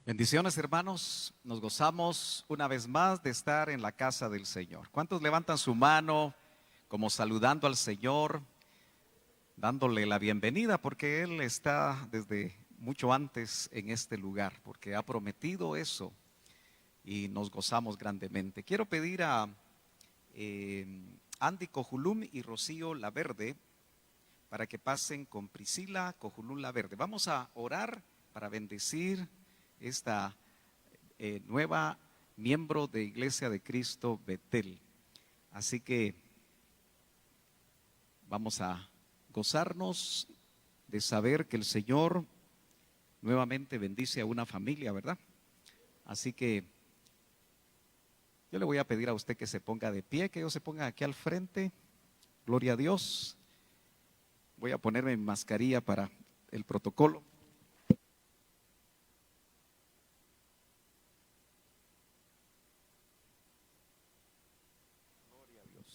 Bendiciones, hermanos. Nos gozamos una vez más de estar en la casa del Señor. ¿Cuántos levantan su mano como saludando al Señor, dándole la bienvenida? Porque Él está desde mucho antes en este lugar, porque ha prometido eso y nos gozamos grandemente. Quiero pedir a Andy Cojulum y Rocío Laverde para que pasen con Priscila Cojulum Laverde. Vamos a orar para bendecir esta nueva miembro de Iglesia de Cristo Betel. Así que vamos a gozarnos de saber que el Señor nuevamente bendice a una familia, ¿verdad? Así que yo le voy a pedir a usted que se ponga de pie, que ellos se pongan aquí al frente. Gloria a Dios. Voy a ponerme mi mascarilla para el protocolo.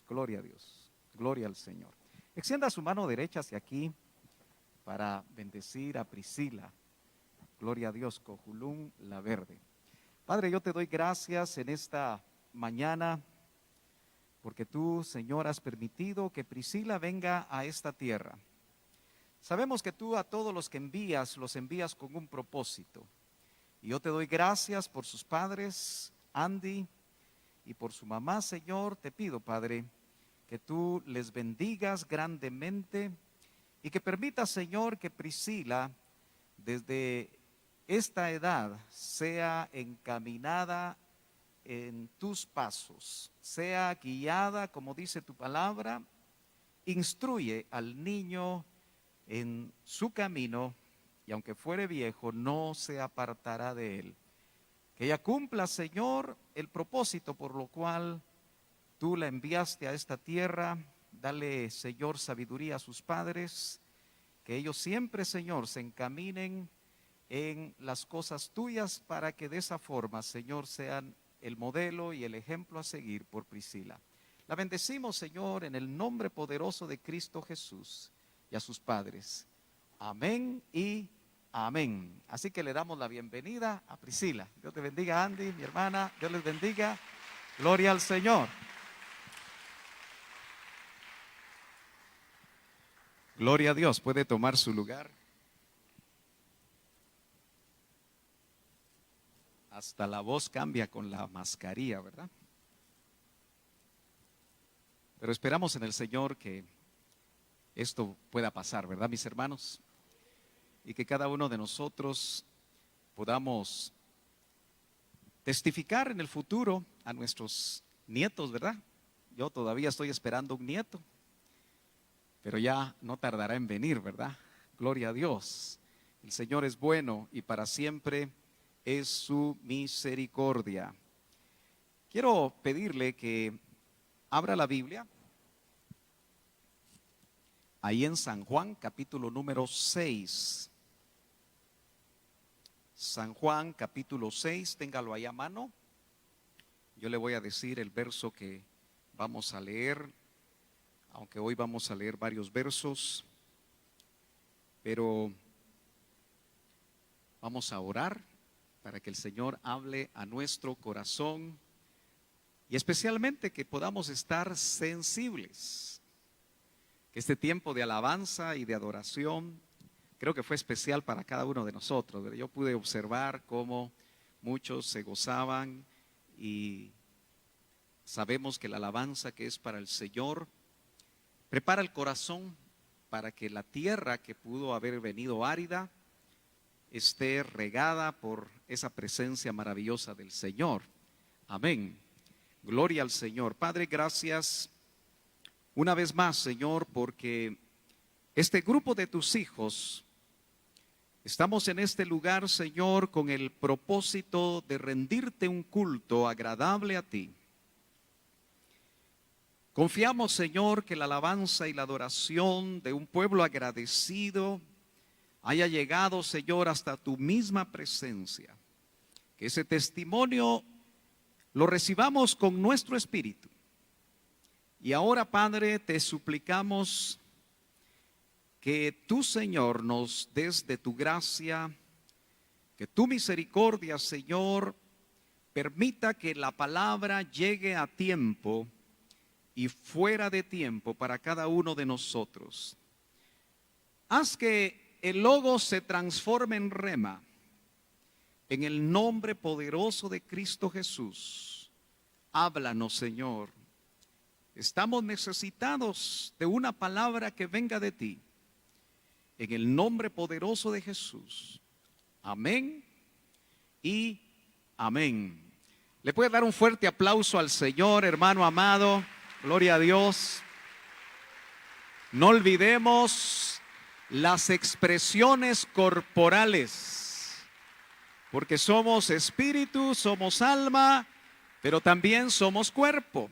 Gloria a Dios, gloria al Señor. Extienda su mano derecha hacia aquí para bendecir a Priscila. Gloria a Dios, Cojulum Laverde. Padre, yo te doy gracias en esta mañana porque tú, Señor, has permitido que Priscila venga a esta tierra. Sabemos que tú a todos los que envías, los envías con un propósito. Y yo te doy gracias por sus padres, Andy, y por su mamá, Señor. Te pido, Padre, que tú les bendigas grandemente y que permitas, Señor, que Priscila desde esta edad sea encaminada en tus pasos, sea guiada, como dice tu palabra. Instruye al niño en su camino y aunque fuere viejo no se apartará de él. Que ella cumpla, Señor, el propósito por lo cual tú la enviaste a esta tierra. Dale, Señor, sabiduría a sus padres, que ellos siempre, Señor, se encaminen en las cosas tuyas para que de esa forma, Señor, sean el modelo y el ejemplo a seguir por Priscila. La bendecimos, Señor, en el nombre poderoso de Cristo Jesús y a sus padres. Amén y amén. Así que le damos la bienvenida a Priscila. Dios te bendiga, Andy, mi hermana. Dios les bendiga. Gloria al Señor. Gloria a Dios. Puede tomar su lugar. Hasta la voz cambia con la mascarilla, ¿verdad? Pero esperamos en el Señor que esto pueda pasar, ¿verdad, mis hermanos? Y que cada uno de nosotros podamos testificar en el futuro a nuestros nietos, ¿verdad? Yo todavía estoy esperando un nieto, pero ya no tardará en venir, ¿verdad? Gloria a Dios. El Señor es bueno y para siempre es su misericordia. Quiero pedirle que abra la Biblia ahí en San Juan, capítulo número 6. San Juan, capítulo 6, téngalo ahí a mano. Yo le voy a decir el verso que vamos a leer, aunque hoy vamos a leer varios versos, pero vamos a orar para que el Señor hable a nuestro corazón y especialmente que podamos estar sensibles, que este tiempo de alabanza y de adoración creo que fue especial para cada uno de nosotros. Yo pude observar cómo muchos se gozaban y sabemos que la alabanza que es para el Señor prepara el corazón para que la tierra que pudo haber venido árida esté regada por esa presencia maravillosa del Señor. Amén. Gloria al Señor. Padre, gracias una vez más, Señor, porque este grupo de tus hijos estamos en este lugar, Señor, con el propósito de rendirte un culto agradable a ti. Confiamos, Señor, que la alabanza y la adoración de un pueblo agradecido haya llegado, Señor, hasta tu misma presencia. Que ese testimonio lo recibamos con nuestro espíritu. Y ahora, Padre, te suplicamos que tú, Señor, nos des de tu gracia Que tu misericordia, Señor, permita que la palabra llegue a tiempo y fuera de tiempo para cada uno de nosotros. Haz que el Logos se transforme en rema, en el nombre poderoso de Cristo Jesús. Háblanos, Señor. Estamos necesitados de una palabra que venga de ti, en el nombre poderoso de Jesús. Amén y amén. ¿Le puede dar un fuerte aplauso al Señor, hermano amado? Gloria a Dios. No olvidemos las expresiones corporales, porque somos espíritu, somos alma, pero también somos cuerpo.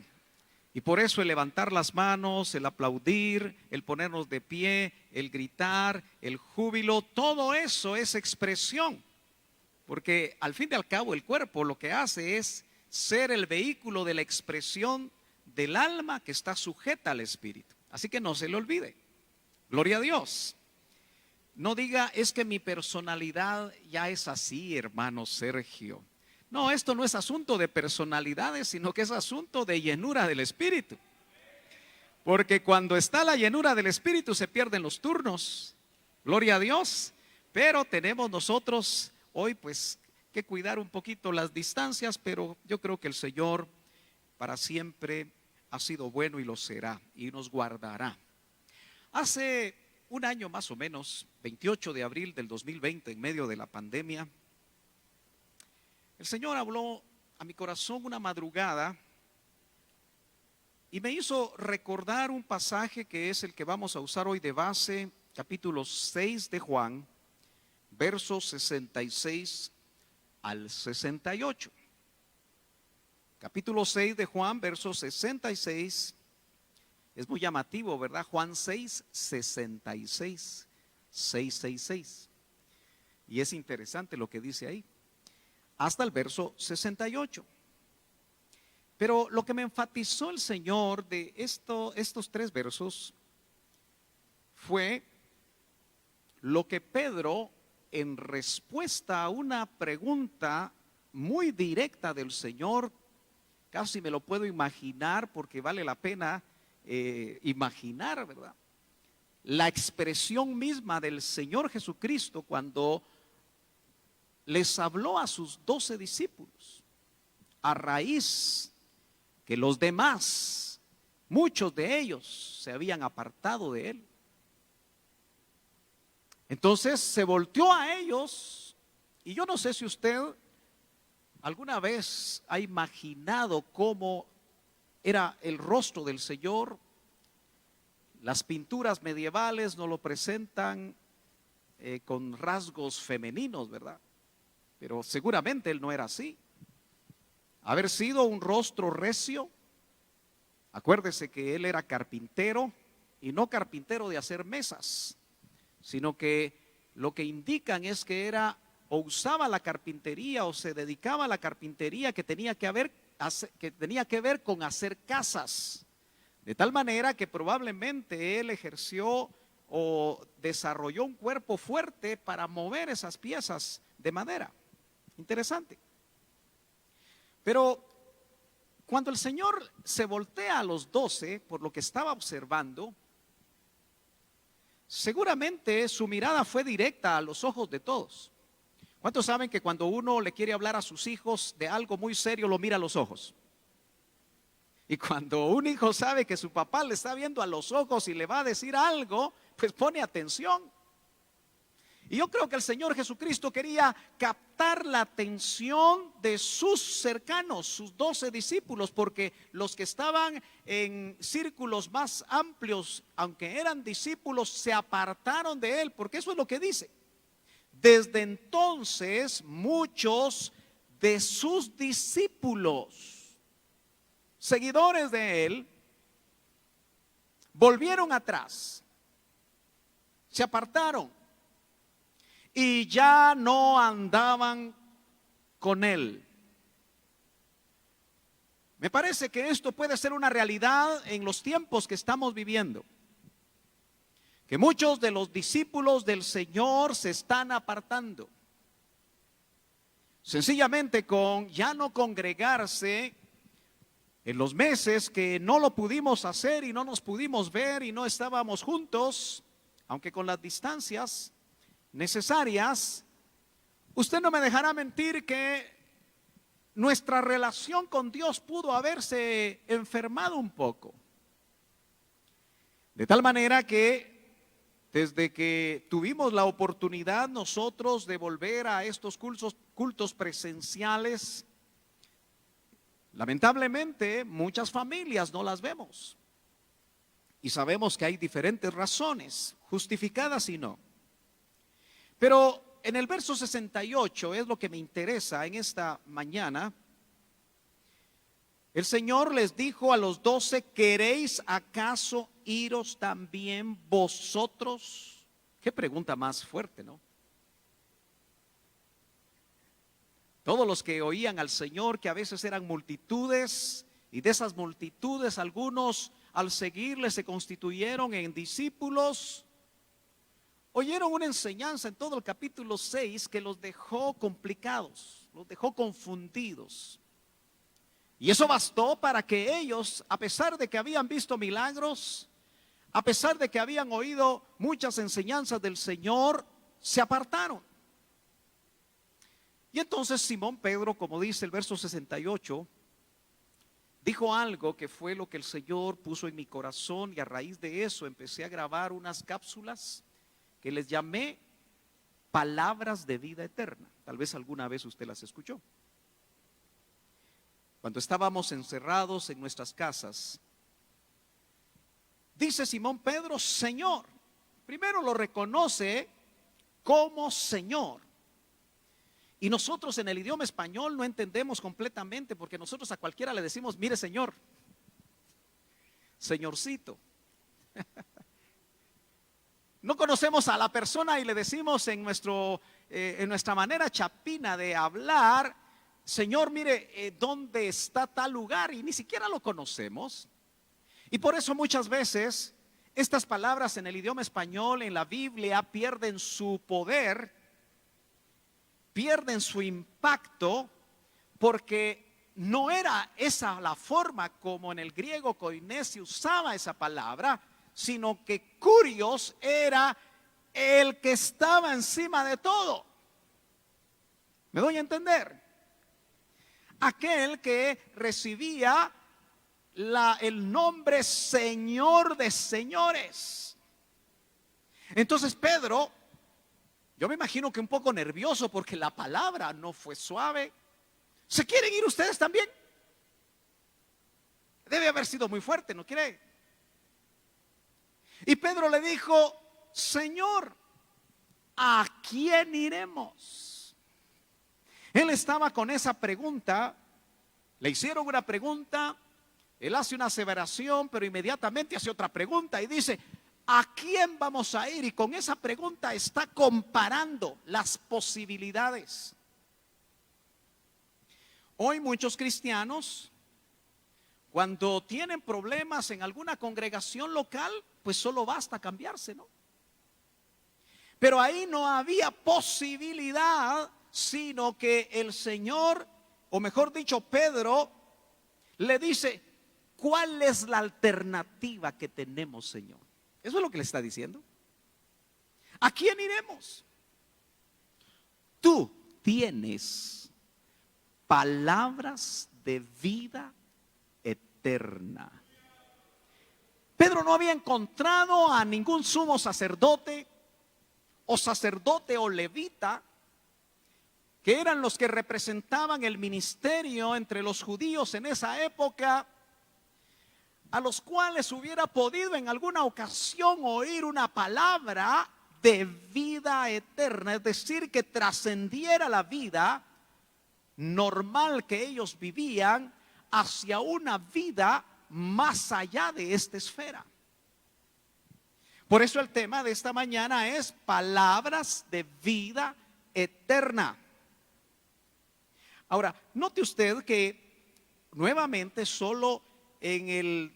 Y por eso el levantar las manos, el aplaudir, el ponernos de pie, el gritar, el júbilo, todo eso es expresión. Porque al fin y al cabo el cuerpo lo que hace es ser el vehículo de la expresión del alma que está sujeta al espíritu. Así que no se le olvide. Gloria a Dios. No diga, es que mi personalidad ya es así, hermano Sergio. No, esto no es asunto de personalidades, sino que es asunto de llenura del Espíritu. Porque cuando está la llenura del Espíritu se pierden los turnos. Gloria a Dios. Pero tenemos nosotros hoy pues que cuidar un poquito las distancias, pero yo creo que el Señor para siempre ha sido bueno y lo será y nos guardará. Hace un año más o menos, 28 de abril del 2020, en medio de la pandemia, el Señor habló a mi corazón una madrugada y me hizo recordar un pasaje que es el que vamos a usar hoy de base, capítulo 6 de Juan, versos 66 al 68. Capítulo 6 de Juan, versos 66. Es muy llamativo, ¿verdad? Juan 6, 66, 666. Y es interesante lo que dice ahí, hasta el verso 68. Pero lo que me enfatizó el Señor de estos tres versos fue lo que Pedro, en respuesta a una pregunta muy directa del Señor, casi me lo puedo imaginar porque vale la pena imaginar, ¿verdad? La expresión misma del Señor Jesucristo cuando les habló a sus 12 discípulos, a raíz que los demás, muchos de ellos, se habían apartado de él. Entonces se volteó a ellos, y yo no sé si usted alguna vez ha imaginado cómo era el rostro del Señor. Las pinturas medievales nos lo presentan con rasgos femeninos, ¿verdad? Pero seguramente él no era así. Haber sido un rostro recio. Acuérdese que él era carpintero, y no carpintero de hacer mesas, sino que lo que indican es que era o usaba la carpintería o se dedicaba a la carpintería que tenía que ver con hacer casas. De tal manera que probablemente él ejerció o desarrolló un cuerpo fuerte para mover esas piezas de madera. Interesante. Pero cuando el Señor se voltea a los 12 por lo que estaba observando, seguramente su mirada fue directa a los ojos de todos. ¿Cuántos saben que cuando uno le quiere hablar a sus hijos de algo muy serio, lo mira a los ojos? Y cuando un hijo sabe que su papá le está viendo a los ojos y le va a decir algo, pues pone atención. Y yo creo que el Señor Jesucristo quería captar la atención de sus cercanos, sus 12 discípulos, porque los que estaban en círculos más amplios, aunque eran discípulos, se apartaron de él, porque eso es lo que dice. Desde entonces, muchos de sus discípulos, seguidores de él, volvieron atrás, se apartaron y ya no andaban con él. Me parece que esto puede ser una realidad en los tiempos que estamos viviendo, que muchos de los discípulos del Señor se están apartando. sencillamente con ya no congregarse en los meses que no lo pudimos hacer y no nos pudimos ver y no estábamos juntos, aunque con las distancias necesarias. Usted no me dejará mentir que nuestra relación con Dios pudo haberse enfermado un poco. De tal manera que desde que tuvimos la oportunidad nosotros de volver a estos cultos presenciales, lamentablemente muchas familias no las vemos. Y sabemos que hay diferentes razones, justificadas y no. Pero en el verso 68 es lo que me interesa en esta mañana. El Señor les dijo a los 12: ¿queréis acaso iros también vosotros? Qué pregunta más fuerte, ¿no? Todos los que oían al Señor, que a veces eran multitudes, y de esas multitudes algunos al seguirle se constituyeron en discípulos, oyeron una enseñanza en todo el capítulo 6 que los dejó complicados, los dejó confundidos. Y eso bastó para que ellos, a pesar de que habían visto milagros, a pesar de que habían oído muchas enseñanzas del Señor, se apartaron. Y entonces Simón Pedro, como dice el verso 68, dijo algo que fue lo que el Señor puso en mi corazón, y a raíz de eso empecé a grabar unas cápsulas que les llamé palabras de vida eterna. Tal vez alguna vez usted las escuchó. Cuando estábamos encerrados en nuestras casas, dice Simón Pedro: Señor. Primero lo reconoce como Señor. Y nosotros en el idioma español no entendemos completamente, porque nosotros a cualquiera le decimos: mire señor, señorcito. No conocemos a la persona y le decimos en nuestra manera chapina de hablar: Señor, mire, ¿dónde está tal lugar? Y ni siquiera lo conocemos. Y por eso muchas veces estas palabras en el idioma español, en la Biblia, pierden su poder, pierden su impacto, porque no era esa la forma como en el griego koiné se usaba esa palabra, sino que Kurios era el que estaba encima de todo. ¿Me doy a entender? Aquel que recibía el nombre Señor de señores. Entonces Pedro, yo me imagino que un poco nervioso, porque la palabra no fue suave. ¿Se quieren ir ustedes también? Debe haber sido muy fuerte, ¿no cree? Y Pedro le dijo: Señor, ¿a quién iremos? Él estaba con esa pregunta. Le hicieron una pregunta, él hace una aseveración, pero inmediatamente hace otra pregunta y dice: ¿a quién vamos a ir? Y con esa pregunta está comparando las posibilidades. Hoy muchos cristianos, cuando tienen problemas en alguna congregación local, pues solo basta cambiarse, ¿no? Pero ahí no había posibilidad, sino que el Señor, o mejor dicho Pedro, le dice: ¿cuál es la alternativa que tenemos, Señor? Eso es lo que le está diciendo. ¿A quién iremos? Tú tienes palabras de vida eterna. Pedro no había encontrado a ningún sumo sacerdote o levita, que eran los que representaban el ministerio entre los judíos en esa época, a los cuales hubiera podido en alguna ocasión oír una palabra de vida eterna, es decir, que trascendiera la vida normal que ellos vivían hacia una vida más allá de esta esfera. Por eso el tema de esta mañana es palabras de vida eterna. Ahora, note usted que nuevamente solo en el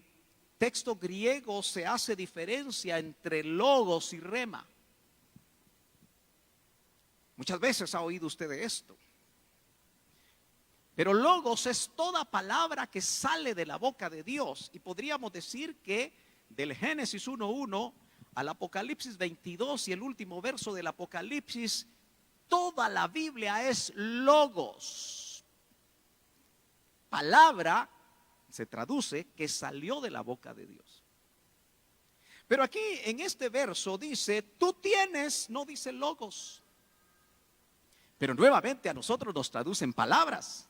texto griego se hace diferencia entre logos y rema. Muchas veces ha oído usted de esto. Pero logos es toda palabra que sale de la boca de Dios. Y podríamos decir que del Génesis 1:1 al Apocalipsis 22 y el último verso del Apocalipsis, toda la Biblia es logos. Palabra se traduce que salió de la boca de Dios. Pero aquí en este verso dice, tú tienes, no dice logos. Pero nuevamente a nosotros nos traducen palabras.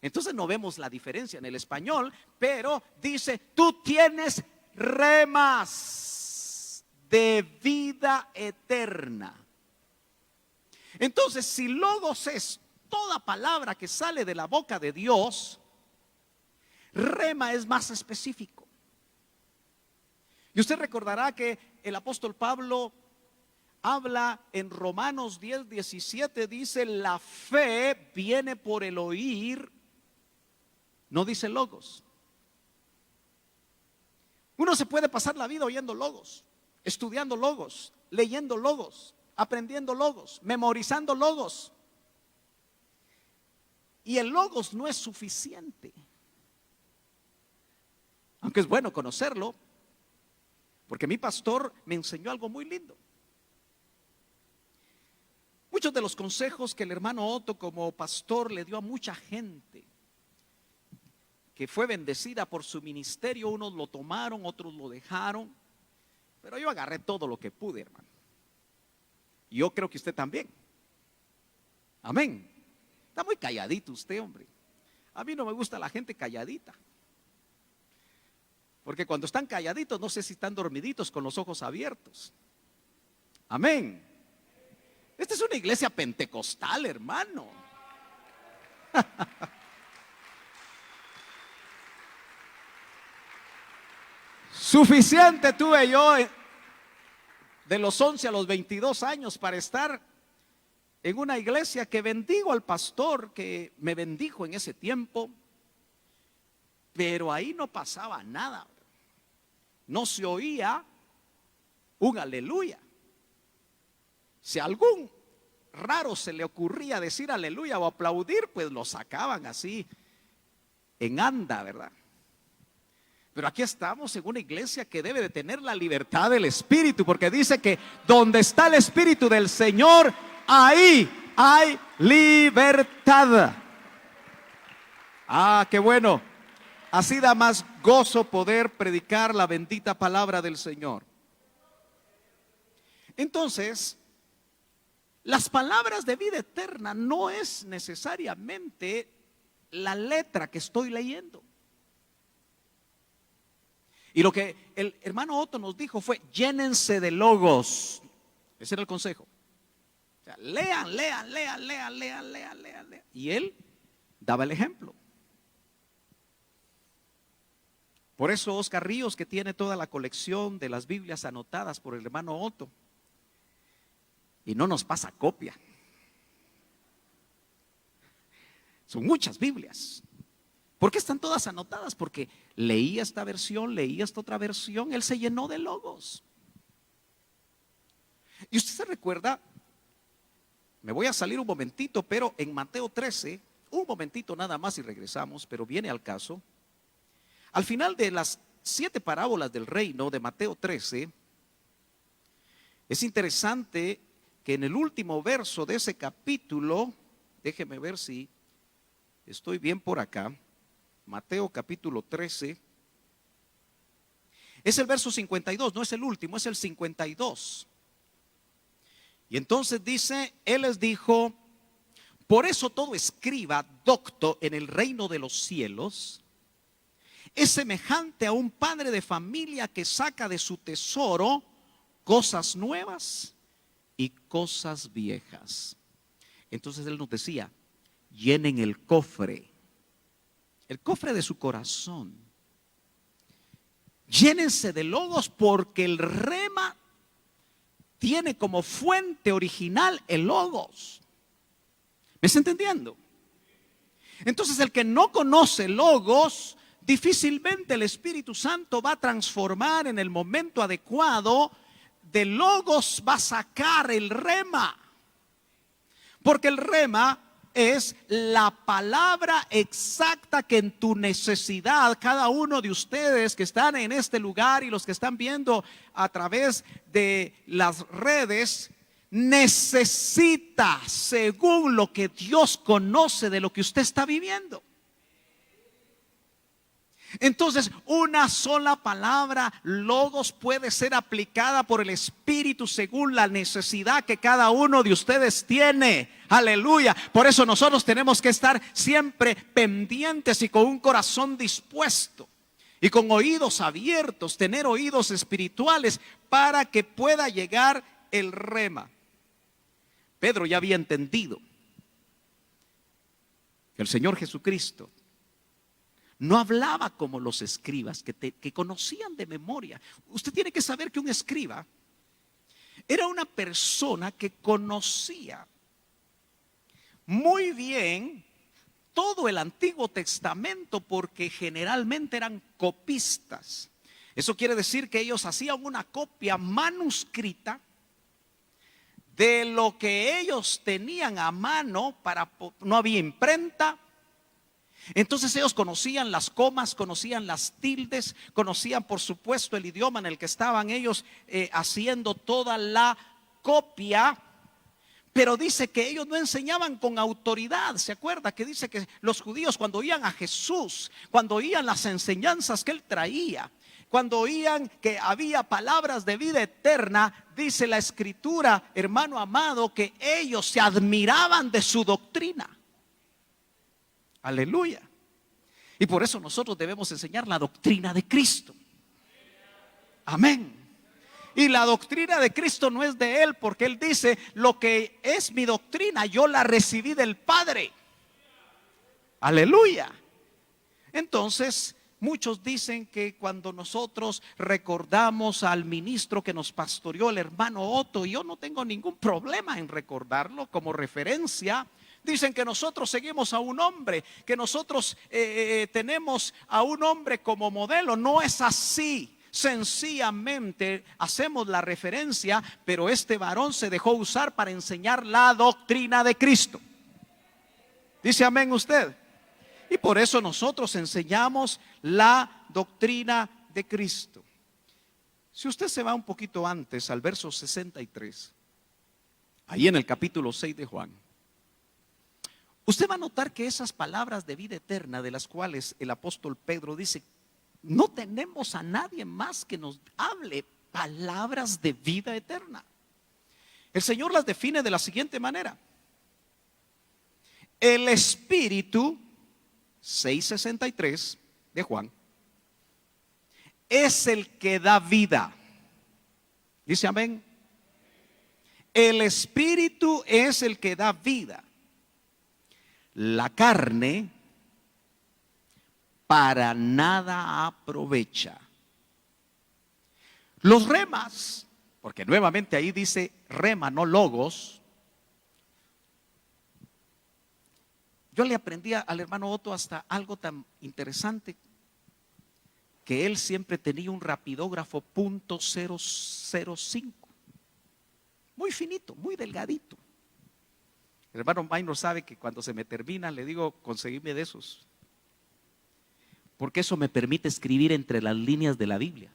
Entonces no vemos la diferencia en el español, pero dice, tú tienes remas de vida eterna. Entonces, si logos es toda palabra que sale de la boca de Dios, rema es más específico. Y usted recordará que el apóstol Pablo habla en Romanos 10:17, dice, la fe viene por el oír, no dice logos. Uno se puede pasar la vida oyendo logos, estudiando logos, leyendo logos, aprendiendo logos, memorizando logos. Y el logos no es suficiente. Aunque es bueno conocerlo, porque mi pastor me enseñó algo muy lindo. Muchos de los consejos que el hermano Otto como pastor le dio a mucha gente que fue bendecida por su ministerio, unos lo tomaron, otros lo dejaron, pero yo agarré todo lo que pude, hermano. Y yo creo que usted también. Amén. Está muy calladito usted, hombre. A mí no me gusta la gente calladita. Porque cuando están calladitos, no sé si están dormiditos con los ojos abiertos. Amén. Esta es una iglesia pentecostal, hermano. Suficiente tuve yo de los 11 a los 22 años para estar en una iglesia que bendigo al pastor que me bendijo en ese tiempo, pero ahí no pasaba nada. No se oía un aleluya. Si a algún raro se le ocurría decir aleluya o aplaudir, pues lo sacaban así en anda, ¿verdad? Pero aquí estamos en una iglesia que debe de tener la libertad del Espíritu, porque dice que donde está el Espíritu del Señor, ahí hay libertad. Ah, qué bueno. Así da más gozo poder predicar la bendita palabra del Señor. Entonces, las palabras de vida eterna no es necesariamente la letra que estoy leyendo. Y lo que el hermano Otto nos dijo fue, llénense de logos. Ese era el consejo. O sea, lean. Y él daba el ejemplo. Por eso Oscar Ríos, que tiene toda la colección de las Biblias anotadas por el hermano Otto, y no nos pasa copia. Son muchas Biblias. ¿Por qué están todas anotadas? Porque leía esta versión, leía esta otra versión, él se llenó de logos. Y usted se recuerda, me voy a salir un momentito, pero en Mateo 13, un momentito nada más y regresamos, pero viene al caso. Al final de las 7 parábolas del reino de Mateo 13, es interesante que en el último verso de ese capítulo, déjeme ver si estoy bien por acá, Mateo capítulo 13, es el verso 52, no es el último, es el 52. Y entonces dice, él les dijo, por eso todo escriba docto en el reino de los cielos es semejante a un padre de familia que saca de su tesoro cosas nuevas y cosas viejas. Entonces él nos decía, llenen el cofre de su corazón. Llénense de logos, porque el rema tiene como fuente original el logos. ¿Me está entendiendo? Entonces el que no conoce logos, difícilmente el Espíritu Santo va a transformar en el momento adecuado. De logos va a sacar el rema, porque el rema es la palabra exacta que en tu necesidad, cada uno de ustedes que están en este lugar y los que están viendo a través de las redes, necesita según lo que Dios conoce de lo que usted está viviendo. Entonces, una sola palabra, logos, puede ser aplicada por el Espíritu según la necesidad que cada uno de ustedes tiene. Aleluya. Por eso nosotros tenemos que estar siempre pendientes y con un corazón dispuesto y con oídos abiertos, tener oídos espirituales para que pueda llegar el rema. Pedro ya había entendido que el Señor Jesucristo no hablaba como los escribas que conocían de memoria. Usted tiene que saber que un escriba era una persona que conocía muy bien todo el Antiguo Testamento, porque generalmente eran copistas. Eso quiere decir que ellos hacían una copia manuscrita de lo que ellos tenían a mano. No había imprenta. Entonces ellos conocían las comas, conocían las tildes, conocían por supuesto el idioma en el que estaban ellos haciendo toda la copia. Pero dice que ellos no enseñaban con autoridad. ¿Se acuerda que dice que los judíos, cuando oían a Jesús, cuando oían las enseñanzas que él traía, cuando oían que había palabras de vida eterna, dice la Escritura, hermano amado, que ellos se admiraban de su doctrina? Aleluya. Y por eso nosotros debemos enseñar la doctrina de Cristo. Amén. Y la doctrina de Cristo no es de Él, porque Él dice: lo que es mi doctrina, yo la recibí del Padre. Aleluya. Entonces, muchos dicen que cuando nosotros recordamos al ministro que nos pastoreó, el hermano Otto, y yo no tengo ningún problema en recordarlo como referencia. Dicen que nosotros seguimos a un hombre, que nosotros tenemos a un hombre como modelo. No es así. Sencillamente hacemos la referencia, pero este varón se dejó usar para enseñar la doctrina de Cristo. ¿Dice amén usted? Y por eso nosotros enseñamos la doctrina de Cristo. Si usted se va un poquito antes al verso 63, ahí en el capítulo 6 de Juan, usted va a notar que esas palabras de vida eterna, de las cuales el apóstol Pedro dice: no tenemos a nadie más que nos hable palabras de vida eterna. El Señor las define de la siguiente manera: el Espíritu, 6:63 de Juan, es el que da vida. Dice amén. El Espíritu es el que da vida. La carne para nada aprovecha. Los remas, porque nuevamente ahí dice rema, no logos. Yo le aprendí al hermano Otto hasta algo tan interesante, que él siempre tenía un rapidógrafo .005, muy finito, muy delgadito. El hermano Maynor sabe que cuando se me termina le digo: conseguime de esos, porque eso me permite escribir entre las líneas de la Biblia.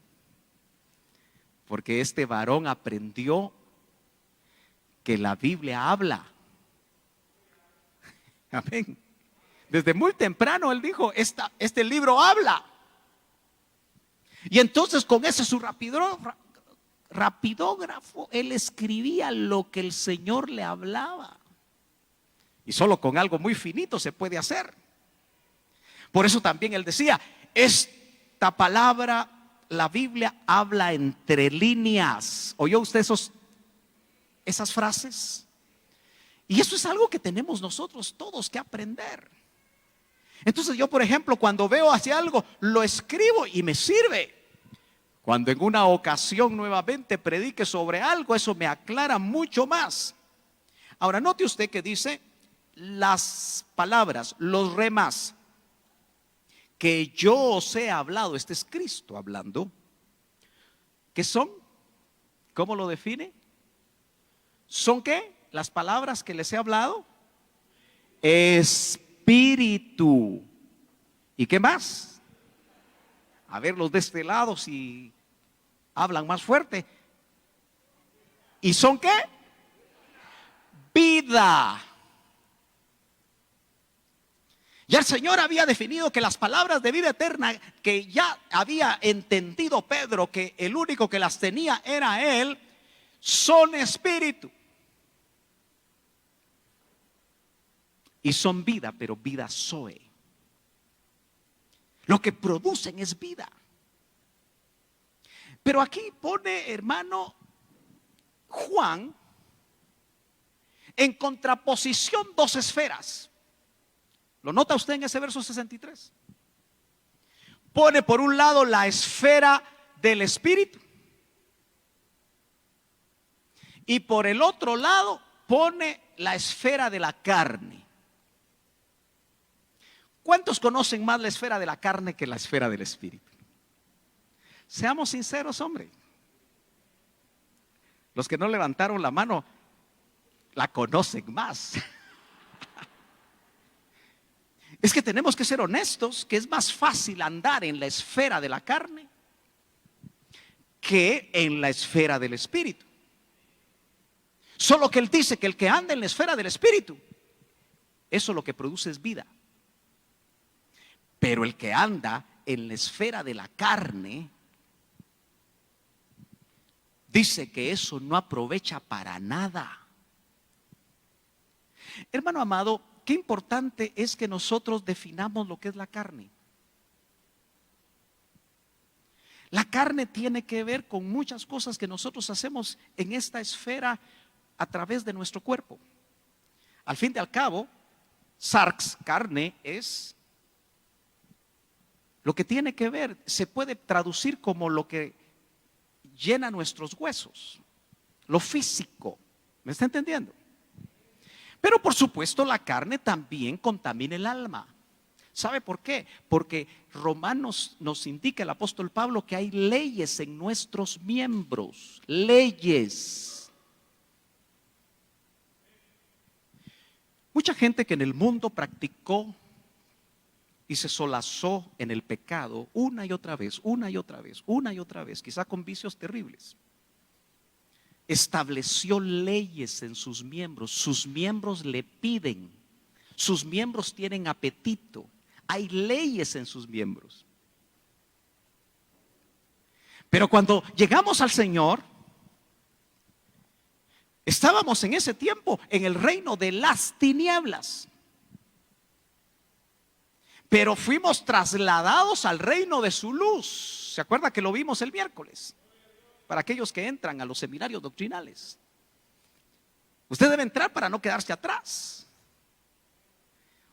Porque este varón aprendió que la Biblia habla. Amén. Desde muy temprano él dijo: este libro habla. Y entonces con ese su rapidógrafo él escribía lo que el Señor le hablaba. Y solo con algo muy finito se puede hacer. Por eso también él decía: esta palabra, la Biblia habla entre líneas. ¿Oyó usted esas frases? Y eso es algo que tenemos nosotros todos que aprender. Entonces yo, por ejemplo, cuando veo hacia algo, lo escribo y me sirve. Cuando en una ocasión nuevamente predique sobre algo, eso me aclara mucho más. Ahora note usted que dice: las palabras, los remas que yo os he hablado. Este es Cristo hablando. ¿Qué son? ¿Cómo lo define? ¿Son qué? Las palabras que les he hablado espíritu. ¿Y qué más? A ver los de este lado si hablan más fuerte. ¿Y son qué? Vida. Ya el Señor había definido que las palabras de vida eterna, que ya había entendido Pedro que el único que las tenía era Él, son espíritu. Y son vida, pero vida zoe. Lo que producen es vida. Pero aquí pone, hermano, Juan en contraposición dos esferas. ¿Lo nota usted en ese verso 63? Pone por un lado la esfera del espíritu y por el otro lado pone la esfera de la carne. ¿Cuántos conocen más la esfera de la carne que la esfera del espíritu? Seamos sinceros, hombre. Los que no levantaron la mano la conocen más. Es que tenemos que ser honestos, que es más fácil andar en la esfera de la carne que en la esfera del espíritu. Solo que Él dice que el que anda en la esfera del espíritu, eso lo que produce es vida. Pero el que anda en la esfera de la carne, dice que eso no aprovecha para nada. Hermano amado, qué importante es que nosotros definamos lo que es la carne. La carne tiene que ver con muchas cosas que nosotros hacemos en esta esfera a través de nuestro cuerpo. Al fin y al cabo, sarx, carne, es lo que tiene que ver, se puede traducir como lo que llena nuestros huesos, lo físico. ¿Me está entendiendo? Pero por supuesto la carne también contamina el alma. ¿Sabe por qué? Porque Romanos nos indica el apóstol Pablo que hay leyes en nuestros miembros, leyes. Mucha gente que en el mundo practicó y se solazó en el pecado una y otra vez, una y otra vez, una y otra vez, quizá con vicios terribles. Estableció leyes en sus miembros le piden, sus miembros tienen apetito, hay leyes en sus miembros. Pero cuando llegamos al Señor, estábamos en ese tiempo en el reino de las tinieblas. Pero fuimos trasladados al reino de su luz. ¿Se acuerda que lo vimos el miércoles? Para aquellos que entran a los seminarios doctrinales. Usted debe entrar para no quedarse atrás.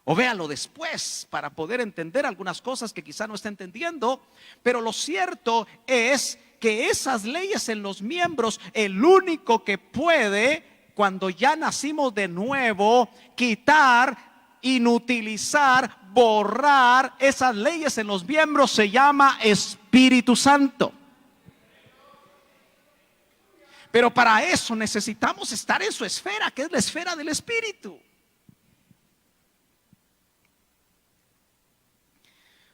O véalo después para poder entender algunas cosas que quizá no está entendiendo. Pero lo cierto es que esas leyes en los miembros, el único que puede, cuando ya nacimos de nuevo, quitar, inutilizar, borrar esas leyes en los miembros, se llama Espíritu Santo. Pero para eso necesitamos estar en su esfera, que es la esfera del Espíritu.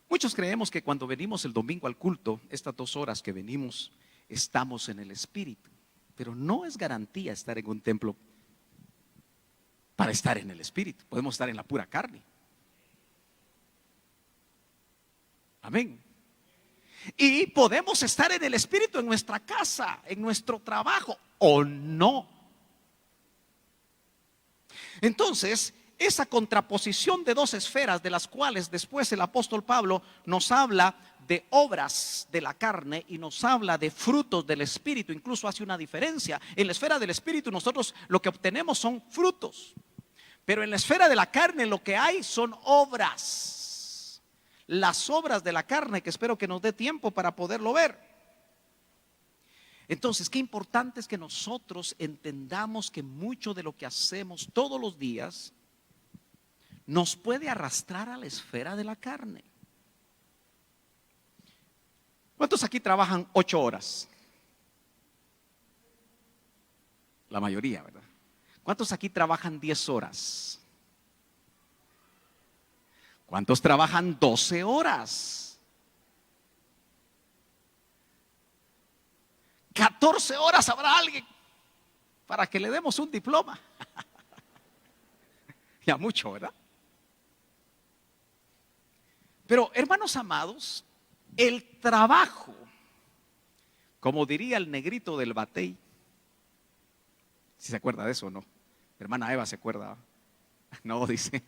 Muchos creemos que cuando venimos el domingo al culto, estas 2 horas que venimos, estamos en el Espíritu. Pero no es garantía estar en un templo para estar en el Espíritu. Podemos estar en la pura carne. Amén. Y podemos estar en el Espíritu en nuestra casa, en nuestro trabajo, o no. Entonces, esa contraposición de 2 esferas, de las cuales después el apóstol Pablo nos habla de obras de la carne y nos habla de frutos del Espíritu, incluso hace una diferencia. En la esfera del Espíritu nosotros lo que obtenemos son frutos, pero en la esfera de la carne lo que hay son obras. Las obras de la carne, que espero que nos dé tiempo para poderlo ver. Entonces, qué importante es que nosotros entendamos que mucho de lo que hacemos todos los días nos puede arrastrar a la esfera de la carne. ¿Cuántos aquí trabajan 8 horas? La mayoría, ¿verdad? ¿Cuántos aquí trabajan 10 horas? ¿Cuántos trabajan 12 horas? 14 horas habrá alguien para que le demos un diploma. Ya mucho, ¿verdad? Pero hermanos amados, el trabajo, como diría el negrito del batey, si se acuerda de eso o no, hermana Eva se acuerda, no, dice,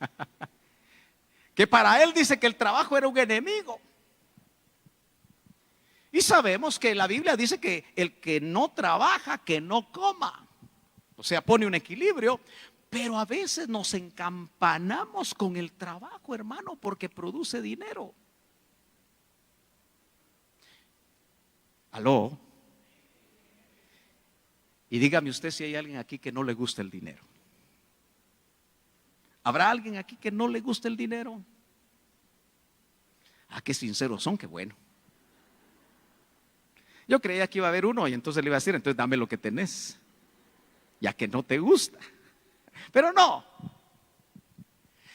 que para él dice que el trabajo era un enemigo. Y sabemos que la Biblia dice que el que no trabaja, que no coma. O sea, pone un equilibrio, pero a veces nos encampanamos con el trabajo, hermano, porque produce dinero. ¿Aló? Y dígame usted si hay alguien aquí que no le gusta el dinero. ¿Habrá alguien aquí que no le gusta el dinero? Ah, qué sinceros son, qué bueno. Yo creía que iba a haber uno y entonces le iba a decir, entonces dame lo que tenés, ya que no te gusta. Pero no.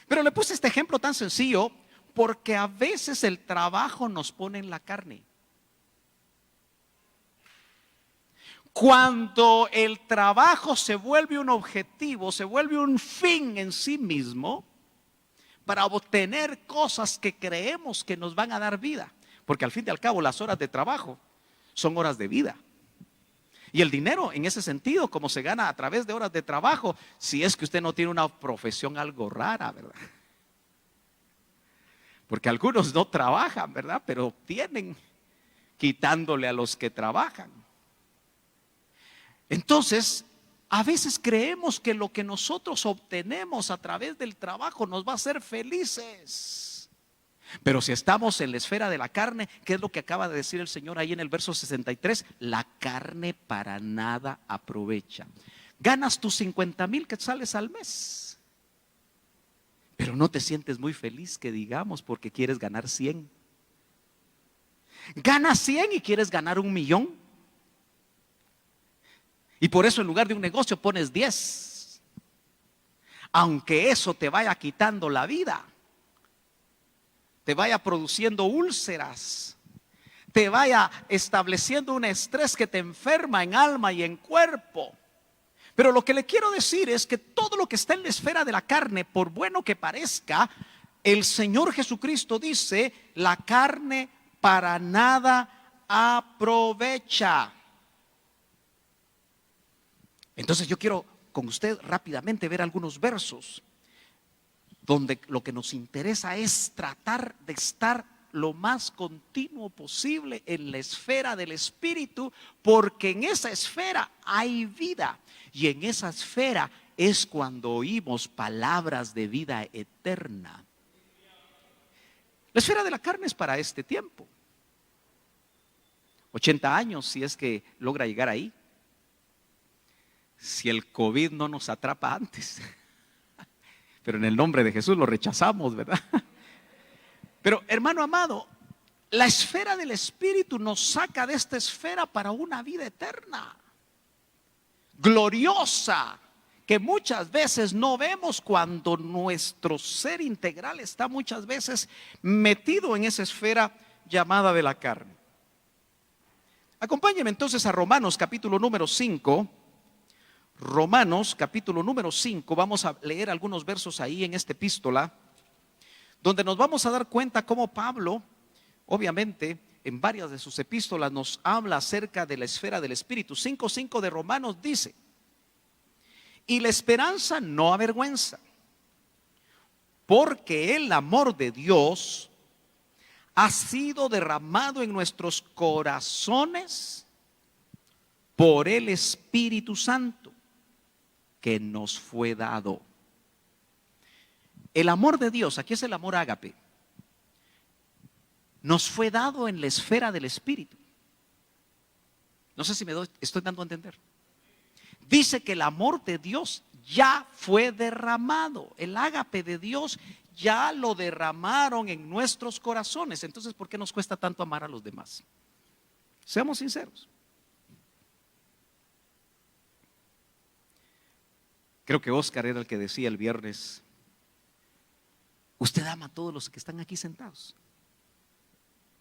Pero le puse este ejemplo tan sencillo porque a veces el trabajo nos pone en la carne. Cuando el trabajo se vuelve un objetivo, se vuelve un fin en sí mismo para obtener cosas que creemos que nos van a dar vida. Porque al fin y al cabo las horas de trabajo son horas de vida. Y el dinero en ese sentido, como se gana a través de horas de trabajo, si es que usted no tiene una profesión algo rara, ¿verdad? Porque algunos no trabajan, ¿verdad? Pero obtienen quitándole a los que trabajan. Entonces, a veces creemos que lo que nosotros obtenemos a través del trabajo nos va a hacer felices. Pero si estamos en la esfera de la carne, ¿qué es lo que acaba de decir el Señor ahí en el verso 63? La carne para nada aprovecha. Ganas tus 50,000 quetzales al mes, pero no te sientes muy feliz, que digamos, porque quieres ganar 100. Ganas 100 y quieres ganar 1,000,000. Y por eso en lugar de un negocio pones 10. Aunque eso te vaya quitando la vida, te vaya produciendo úlceras, te vaya estableciendo un estrés que te enferma en alma y en cuerpo. Pero lo que le quiero decir es que todo lo que está en la esfera de la carne, por bueno que parezca, el Señor Jesucristo dice, la carne para nada aprovecha. Entonces yo quiero con usted rápidamente ver algunos versos donde lo que nos interesa es tratar de estar lo más continuo posible en la esfera del Espíritu, porque en esa esfera hay vida y en esa esfera es cuando oímos palabras de vida eterna. La esfera de la carne es para este tiempo, 80 años si es que logra llegar ahí, si el COVID no nos atrapa antes. Pero en el nombre de Jesús lo rechazamos, ¿verdad? Pero hermano amado, la esfera del Espíritu nos saca de esta esfera para una vida eterna, gloriosa, que muchas veces no vemos cuando nuestro ser integral está muchas veces metido en esa esfera llamada de la carne. Acompáñenme entonces a Romanos capítulo número 5. Romanos capítulo número 5, vamos a leer algunos versos ahí en esta epístola, donde nos vamos a dar cuenta cómo Pablo, obviamente, en varias de sus epístolas nos habla acerca de la esfera del Espíritu. 5:5 de Romanos dice, y la esperanza no avergüenza, porque el amor de Dios ha sido derramado en nuestros corazones por el Espíritu Santo que nos fue dado. El amor de Dios, aquí es el amor ágape, nos fue dado en la esfera del Espíritu. No sé si estoy dando a entender. Dice que el amor de Dios ya fue derramado. El ágape de Dios ya lo derramaron en nuestros corazones. Entonces, ¿por qué nos cuesta tanto amar a los demás? Seamos sinceros. Creo que Oscar era el que decía el viernes, Usted ama a todos los que están aquí sentados.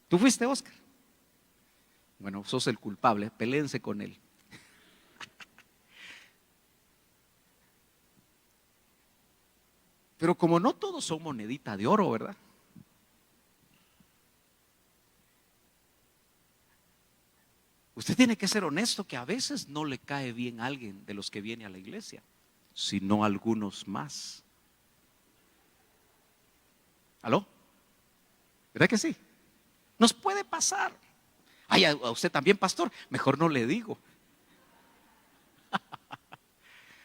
¿Tú fuiste, Oscar? Bueno, sos el culpable, peléense con él. Pero como no todos son monedita de oro, ¿verdad? Usted tiene que ser honesto que a veces no le cae bien a alguien de los que viene a la iglesia, sino a algunos más. ¿Aló? ¿Verdad que sí? Nos puede pasar. Ay, a usted también, pastor, mejor no le digo.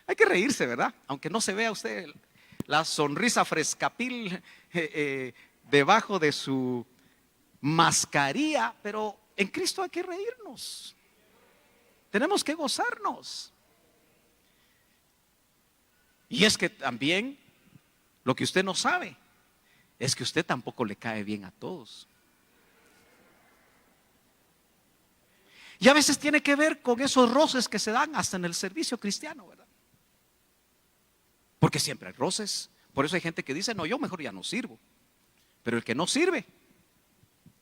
Hay que reírse, ¿verdad? Aunque no se vea usted la sonrisa frescapil debajo de su mascarilla, pero en Cristo hay que reírnos. Tenemos que gozarnos. Y es que también lo que usted no sabe es que usted tampoco le cae bien a todos. Y a veces tiene que ver con esos roces que se dan hasta en el servicio cristiano, ¿verdad? Porque siempre hay roces. Por eso hay gente que dice, no, yo mejor ya no sirvo. Pero el que no sirve,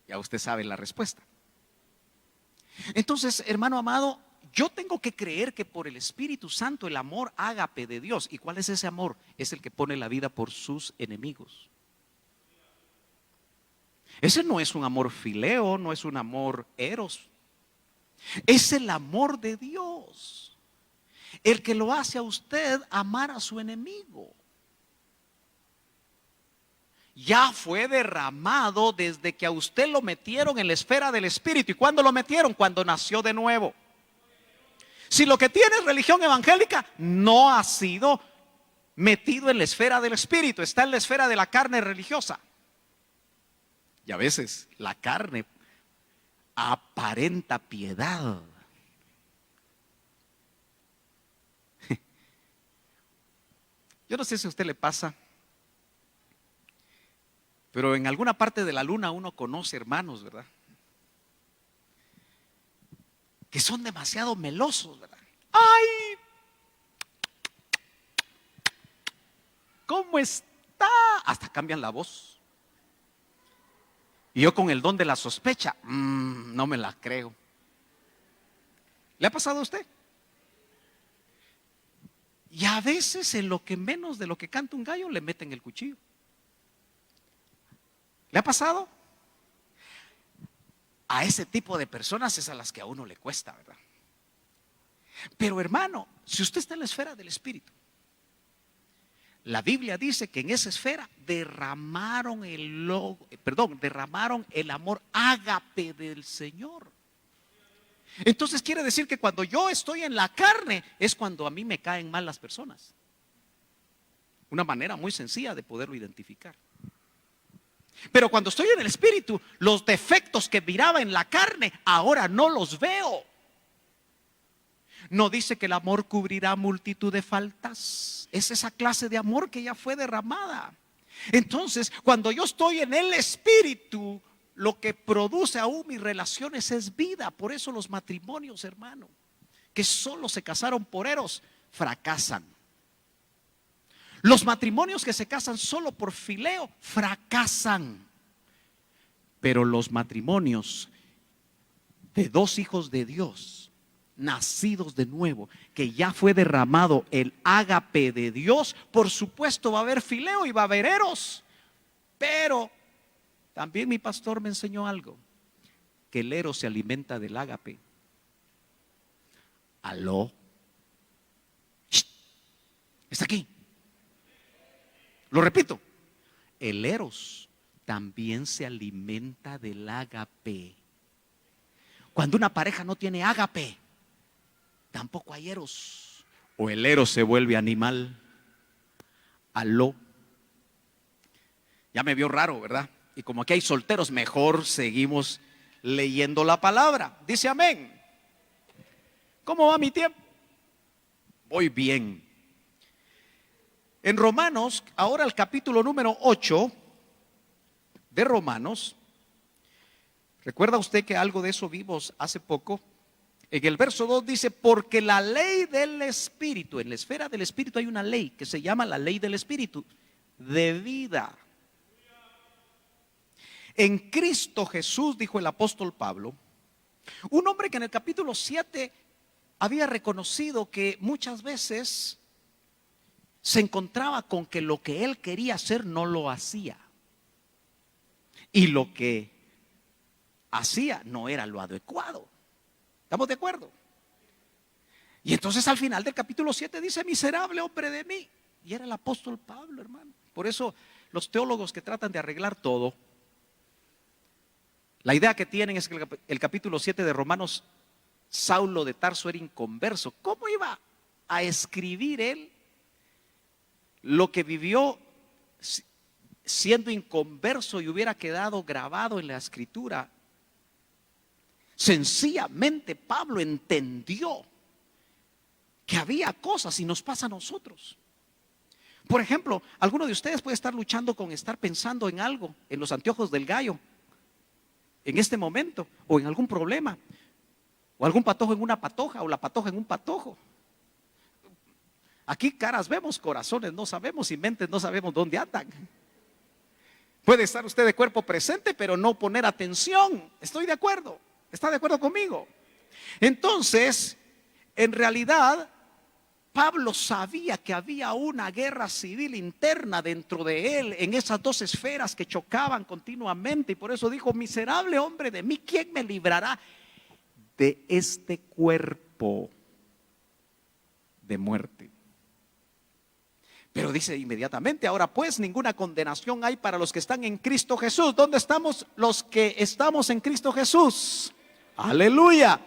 ya usted sabe la respuesta. Entonces, hermano amado, yo tengo que creer que por el Espíritu Santo el amor ágape de Dios. ¿Y cuál es ese amor? Es el que pone la vida por sus enemigos. Ese no es un amor fileo, no es un amor eros. Es el amor de Dios, el que lo hace a usted amar a su enemigo. Ya fue derramado desde que a usted lo metieron en la esfera del Espíritu. ¿Y cuándo lo metieron? Cuando nació de nuevo. Si lo que tiene es religión evangélica, no ha sido metido en la esfera del Espíritu, está en la esfera de la carne religiosa. Y a veces la carne aparenta piedad. Yo no sé si a usted le pasa, pero en alguna parte de la luna uno conoce hermanos, ¿verdad? Que son demasiado melosos, ¿verdad? ¡Ay! ¿Cómo está? Hasta cambian la voz. Y yo con el don de la sospecha, no me la creo. ¿Le ha pasado a usted? Y a veces en lo que menos de lo que canta un gallo le meten el cuchillo. ¿Le ha pasado? A ese tipo de personas es a las que a uno le cuesta, ¿verdad? Pero hermano, si usted está en la esfera del Espíritu, la Biblia dice que en esa esfera derramaron el amor ágape del Señor. Entonces quiere decir que cuando yo estoy en la carne es cuando a mí me caen mal las personas. Una manera muy sencilla de poderlo identificar. Pero cuando estoy en el Espíritu, los defectos que miraba en la carne ahora no los veo. No dice que el amor cubrirá multitud de faltas. Es esa clase de amor que ya fue derramada. Entonces, cuando yo estoy en el Espíritu, lo que produce aún mis relaciones es vida. Por eso los matrimonios, hermano, que solo se casaron por eros, fracasan. Los matrimonios que se casan solo por fileo, fracasan. Pero los matrimonios de dos hijos de Dios, nacidos de nuevo, que ya fue derramado el ágape de Dios, por supuesto va a haber fileo y va a haber eros. Pero también mi pastor me enseñó algo, que el eros se alimenta del ágape. ¿Aló? ¡Shh! Está aquí. Lo repito, el eros también se alimenta del ágape. Cuando una pareja no tiene ágape, tampoco hay eros. O el eros se vuelve animal. Aló. Ya me vio raro, ¿verdad? Y como aquí hay solteros, mejor seguimos leyendo la palabra. Dice amén. ¿Cómo va mi tiempo? Voy bien. En Romanos, ahora el capítulo número 8 de Romanos. ¿Recuerda usted que algo de eso vimos hace poco? En el verso 2 dice, porque la ley del Espíritu, en la esfera del Espíritu hay una ley que se llama la ley del Espíritu de vida. En Cristo Jesús, dijo el apóstol Pablo, un hombre que en el capítulo 7 había reconocido que muchas veces se encontraba con que lo que él quería hacer no lo hacía. Y lo que hacía no era lo adecuado. ¿Estamos de acuerdo? Y entonces al final del capítulo 7 dice: miserable hombre de mí. Y era el apóstol Pablo, hermano. Por eso los teólogos que tratan de arreglar todo, la idea que tienen es que el capítulo 7 de Romanos, Saulo de Tarso era inconverso. ¿Cómo iba a escribir él lo que vivió siendo inconverso y hubiera quedado grabado en la escritura? Sencillamente Pablo entendió que había cosas, y nos pasa a nosotros. Por ejemplo, alguno de ustedes puede estar luchando con estar pensando en algo, en los anteojos del gallo, en este momento, o en algún problema, o algún patojo en una patoja, o la patoja en un patojo. Aquí caras vemos, corazones no sabemos, y mentes no sabemos dónde andan. Puede estar usted de cuerpo presente, pero no poner atención. Estoy de acuerdo. ¿Está de acuerdo conmigo? Entonces, en realidad, Pablo sabía que había una guerra civil interna dentro de él, en esas dos esferas que chocaban continuamente, y por eso dijo: miserable hombre de mí, ¿quién me librará de este cuerpo de muerte? Pero dice inmediatamente: ahora pues ninguna condenación hay para los que están en Cristo Jesús. ¿Dónde estamos los que estamos en Cristo Jesús? Aleluya.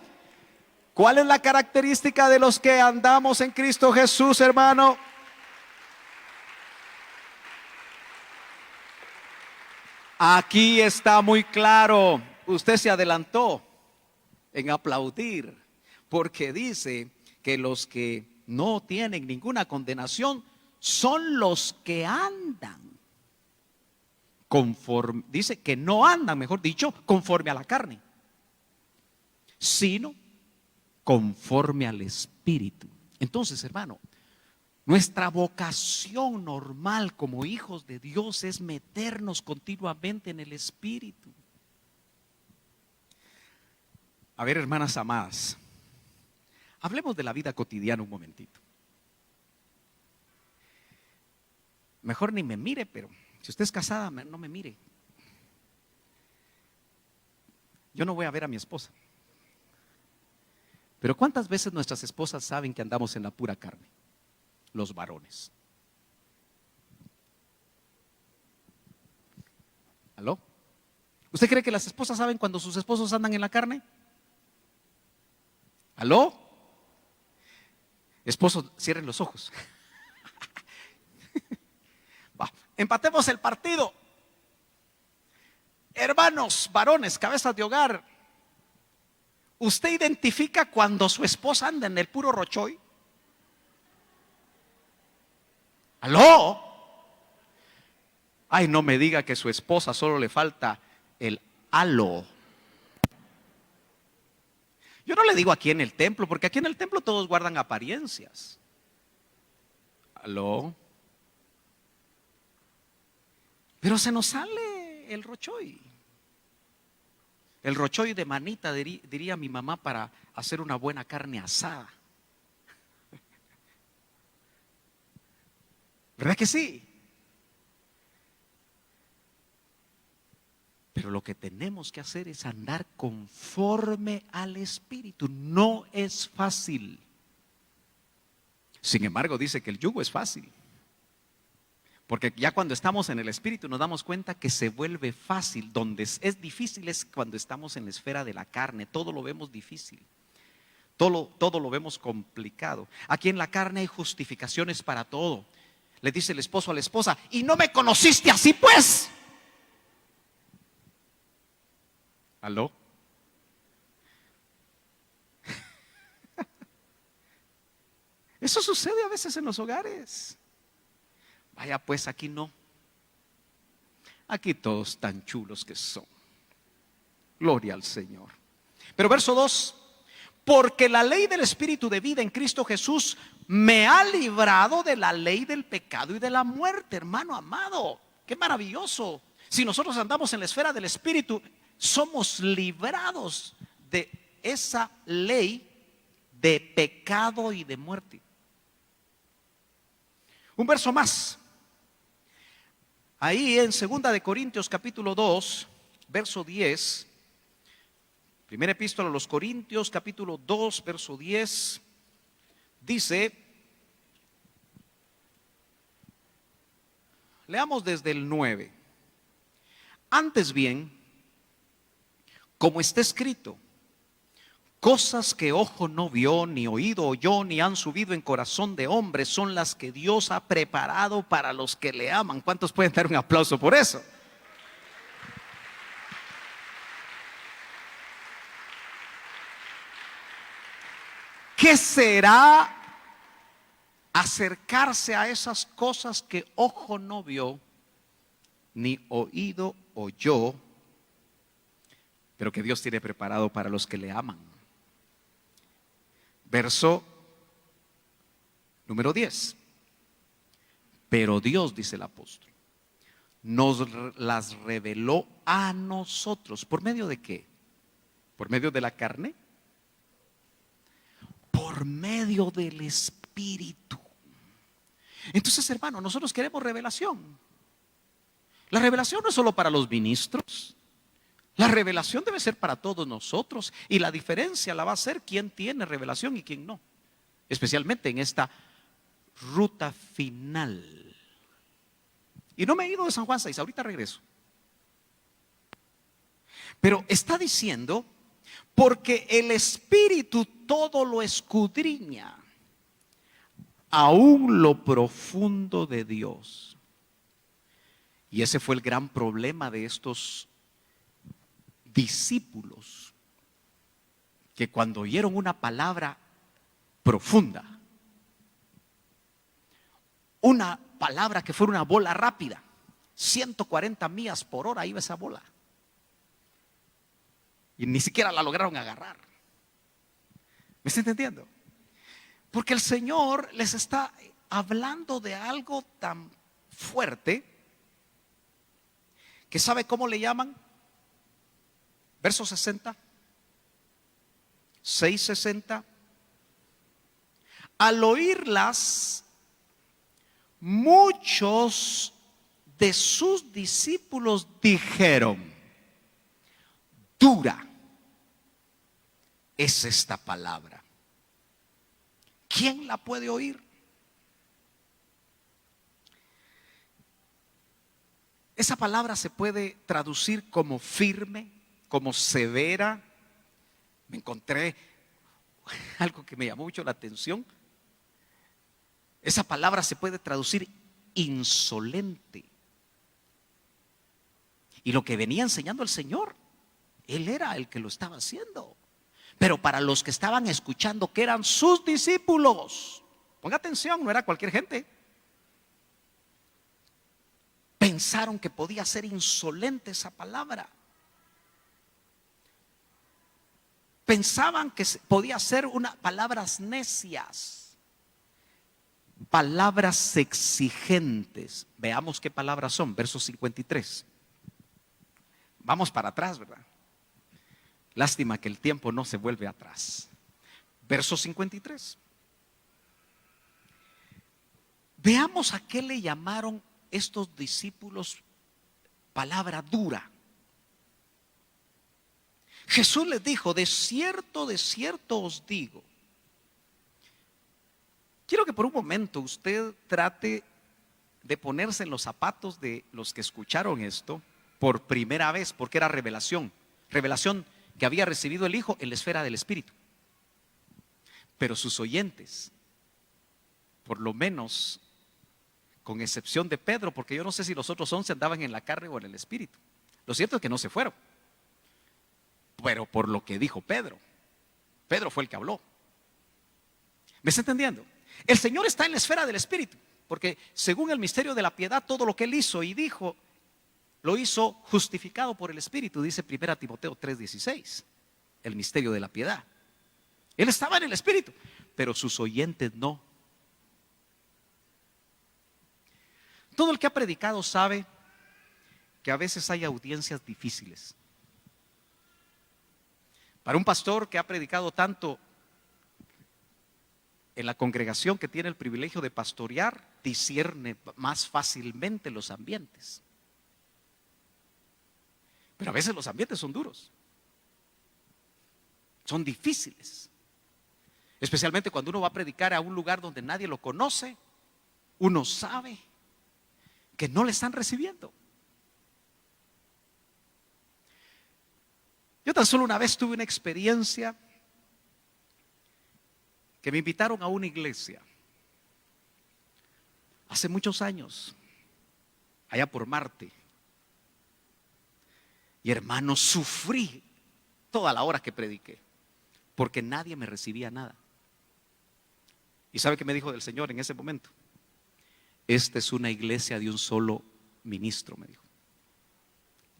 ¿Cuál es la característica de los que andamos en Cristo Jesús, hermano? Aquí está muy claro. Usted se adelantó en aplaudir, porque dice que los que no tienen ninguna condenación son los que andan conforme, dice que no andan, mejor dicho, conforme a la carne, sino conforme al Espíritu. Entonces, hermano, nuestra vocación normal como hijos de Dios es meternos continuamente en el Espíritu. A ver, hermanas amadas, hablemos de la vida cotidiana un momentito. Mejor ni me mire, pero si usted es casada, no me mire. Yo no voy a ver a mi esposa. Pero ¿cuántas veces nuestras esposas saben que andamos en la pura carne? Los varones. ¿Aló? ¿Usted cree que las esposas saben cuando sus esposos andan en la carne? ¿Aló? Esposos, cierren los ojos. Va, empatemos el partido. Hermanos, varones, cabezas de hogar, ¿usted identifica cuando su esposa anda en el puro rochoy? ¿Aló? Ay, no me diga que su esposa solo le falta el halo. Yo no le digo aquí en el templo, porque aquí en el templo todos guardan apariencias. ¿Aló? Pero se nos sale el rochoy. El rochoy de manita, diría mi mamá, para hacer una buena carne asada. ¿Verdad que sí? Pero lo que tenemos que hacer es andar conforme al Espíritu. No es fácil. Sin embargo, dice que el yugo es fácil. Porque ya cuando estamos en el Espíritu nos damos cuenta que se vuelve fácil. Donde es difícil es cuando estamos en la esfera de la carne. Todo lo vemos difícil. Todo lo vemos complicado. Aquí en la carne hay justificaciones para todo. Le dice el esposo a la esposa: y no me conociste así pues. ¿Aló? Eso sucede a veces en los hogares. Vaya pues, aquí no. Aquí todos tan chulos que son. Gloria al Señor. Pero verso 2: porque la ley del Espíritu de vida en Cristo Jesús me ha librado de la ley del pecado y de la muerte. Hermano amado, qué maravilloso. Si nosotros andamos en la esfera del Espíritu, somos librados de esa ley de pecado y de muerte. Un verso más. Ahí en 2 capítulo 2, verso 10. Primera epístola a los Corintios, capítulo 2, verso 10. Dice, leamos desde el 9. Antes bien, como está escrito, cosas que ojo no vio, ni oído oyó, ni han subido en corazón de hombre, son las que Dios ha preparado para los que le aman. ¿Cuántos pueden dar un aplauso por eso? ¿Qué será acercarse a esas cosas que ojo no vio, ni oído oyó, pero que Dios tiene preparado para los que le aman? Verso número 10. Pero Dios, dice el apóstol, nos las reveló a nosotros. ¿Por medio de qué? ¿Por medio de la carne? Por medio del Espíritu. Entonces, hermano, nosotros queremos revelación. La revelación no es solo para los ministros. La revelación debe ser para todos nosotros. Y la diferencia la va a hacer quién tiene revelación y quién no. Especialmente en esta ruta final. Y no me he ido de San Juan 6, ahorita regreso. Pero está diciendo, porque el Espíritu todo lo escudriña, aún lo profundo de Dios. Y ese fue el gran problema de estos discípulos, que cuando oyeron una palabra profunda, una palabra que fuera una bola rápida, 140 millas por hora iba esa bola, y ni siquiera la lograron agarrar. ¿Me está entendiendo? Porque el Señor les está hablando de algo tan fuerte que ¿sabe cómo le llaman? Verso 60, 6:60. Al oírlas, muchos de sus discípulos dijeron: dura es esta palabra. ¿Quién la puede oír? Esa palabra se puede traducir como firme, como severa. Me encontré algo que me llamó mucho la atención. Esa palabra se puede traducir insolente. Y lo que venía enseñando el Señor, Él era el que lo estaba haciendo. Pero para los que estaban escuchando, que eran sus discípulos, ponga atención, no era cualquier gente, pensaron que podía ser insolente esa palabra. Pensaban que podía ser palabras necias, palabras exigentes. Veamos qué palabras son, verso 53. Vamos para atrás, ¿verdad? Lástima que el tiempo no se vuelve atrás. Verso 53. Veamos a qué le llamaron estos discípulos palabra dura. Jesús les dijo: de cierto os digo. Quiero que por un momento usted trate de ponerse en los zapatos de los que escucharon esto por primera vez, porque era revelación que había recibido el Hijo en la esfera del Espíritu. Pero sus oyentes, por lo menos con excepción de Pedro, porque yo no sé si los otros 11 andaban en la carne o en el Espíritu. Lo cierto es que no se fueron. Pero por lo que dijo Pedro fue el que habló. ¿Me está entendiendo? El Señor está en la esfera del Espíritu, porque según el misterio de la piedad, todo lo que Él hizo y dijo, lo hizo justificado por el Espíritu, dice 1 Timoteo 3:16, el misterio de la piedad. Él estaba en el Espíritu, pero sus oyentes no. Todo el que ha predicado sabe que a veces hay audiencias difíciles. Para un pastor que ha predicado tanto en la congregación, que tiene el privilegio de pastorear, discierne más fácilmente los ambientes. Pero a veces los ambientes son duros, son difíciles. Especialmente cuando uno va a predicar a un lugar donde nadie lo conoce, uno sabe que no le están recibiendo. Yo tan solo una vez tuve una experiencia que me invitaron a una iglesia hace muchos años, allá por Marte. Y hermano, sufrí toda la hora que prediqué, porque nadie me recibía nada. ¿Y sabe qué me dijo del Señor en ese momento? Esta es una iglesia de un solo ministro, me dijo.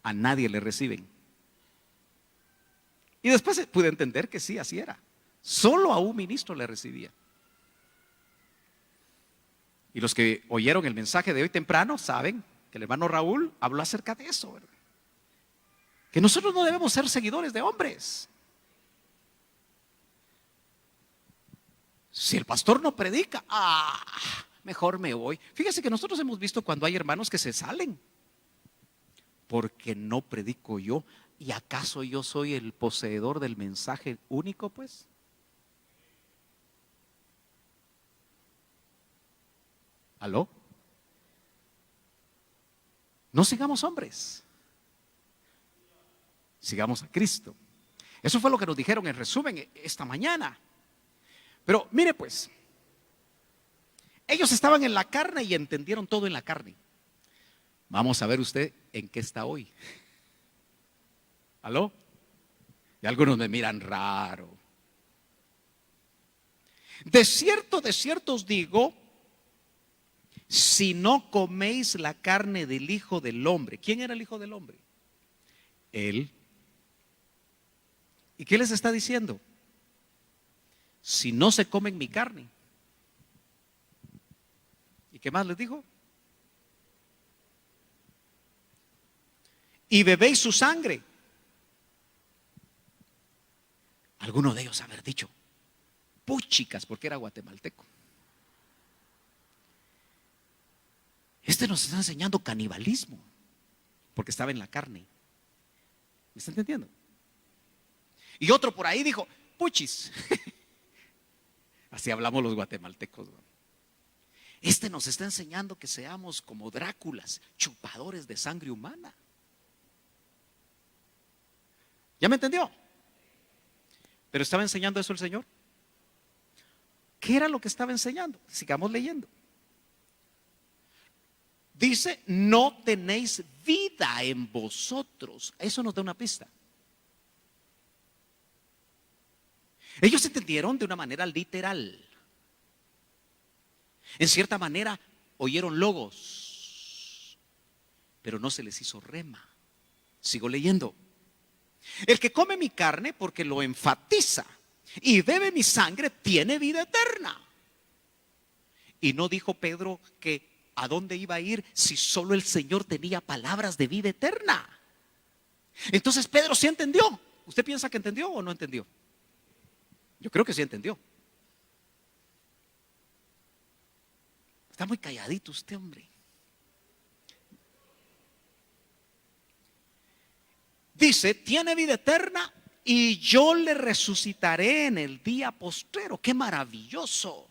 A nadie le reciben. Y después pude entender que sí, así era. Solo a un ministro le recibía. Y los que oyeron el mensaje de hoy temprano saben que el hermano Raúl habló acerca de eso, ¿verdad? Que nosotros no debemos ser seguidores de hombres. Si el pastor no predica, mejor me voy. Fíjese que nosotros hemos visto cuando hay hermanos que se salen porque no predico yo. ¿Y acaso yo soy el poseedor del mensaje único, pues? ¿Aló? No sigamos hombres, sigamos a Cristo. Eso fue lo que nos dijeron en resumen esta mañana. Pero mire pues, ellos estaban en la carne y entendieron todo en la carne. Vamos a ver usted en qué está hoy. ¿Aló? Y algunos me miran raro. De cierto os digo, si no coméis la carne del Hijo del Hombre. ¿Quién era el Hijo del Hombre? Él. ¿Y qué les está diciendo? Si no se comen mi carne. ¿Y qué más les dijo? Y bebéis su sangre. Alguno de ellos haber dicho, puchicas, porque era guatemalteco. Este nos está enseñando canibalismo, porque estaba en la carne. ¿Me está entendiendo? Y otro por ahí dijo, puchis. Así hablamos los guatemaltecos, ¿no? Este nos está enseñando que seamos como Dráculas, chupadores de sangre humana. ¿Ya me entendió? ¿Pero estaba enseñando eso el Señor? ¿Qué era lo que estaba enseñando? Sigamos leyendo. Dice, no tenéis vida en vosotros. Eso nos da una pista. Ellos entendieron de una manera literal. En cierta manera oyeron logos, pero no se les hizo rema. Sigo leyendo. El que come mi carne, porque lo enfatiza, y bebe mi sangre, tiene vida eterna. Y no dijo Pedro que a dónde iba a ir si solo el Señor tenía palabras de vida eterna. Entonces Pedro sí entendió. ¿Usted piensa que entendió o no entendió? Yo creo que sí entendió. Está muy calladito usted, hombre. Dice, tiene vida eterna y yo le resucitaré en el día postrero. ¡Qué maravilloso!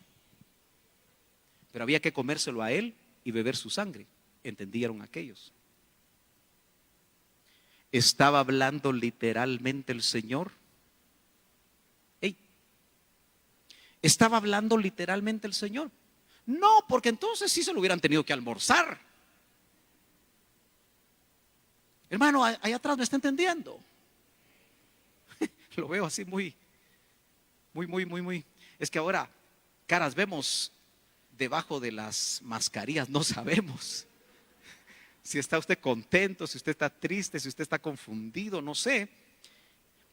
Pero había que comérselo a él y beber su sangre. ¿Entendieron aquellos? ¿Estaba hablando literalmente el Señor? ¡Ey! ¿Estaba hablando literalmente el Señor? No, porque entonces sí se lo hubieran tenido que almorzar. Hermano, allá atrás me está entendiendo. Lo veo así muy. Es que ahora caras vemos debajo de las mascarillas, no sabemos si está usted contento, si usted está triste, si usted está confundido, no sé.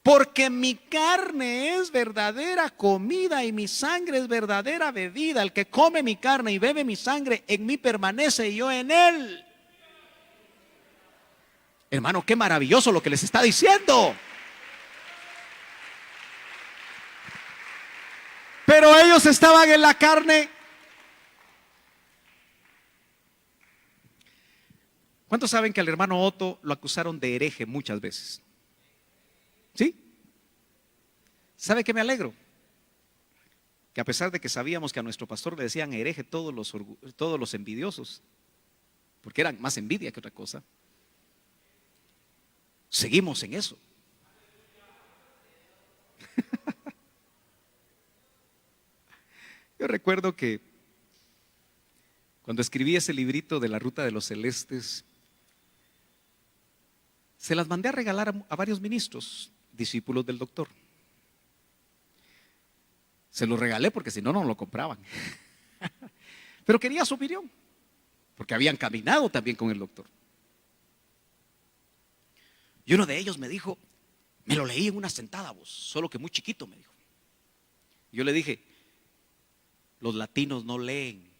Porque mi carne es verdadera comida y mi sangre es verdadera bebida. El que come mi carne y bebe mi sangre, en mí permanece y yo en él. Hermano, qué maravilloso lo que les está diciendo. Pero ellos estaban en la carne. ¿Cuántos saben que al hermano Otto lo acusaron de hereje muchas veces? ¿Sí? ¿Sabe qué me alegro? Que a pesar de que sabíamos que a nuestro pastor le decían hereje todos los envidiosos, porque eran más envidia que otra cosa, seguimos en eso. Yo recuerdo que cuando escribí ese librito de la Ruta de los Celestes, se las mandé a regalar a varios ministros, discípulos del doctor. Se los regalé porque si no, no lo compraban. Pero quería su opinión, porque habían caminado también con el doctor. Y uno de ellos me dijo, me lo leí en una sentada, vos, solo que muy chiquito, me dijo. Yo le dije, los latinos no leen.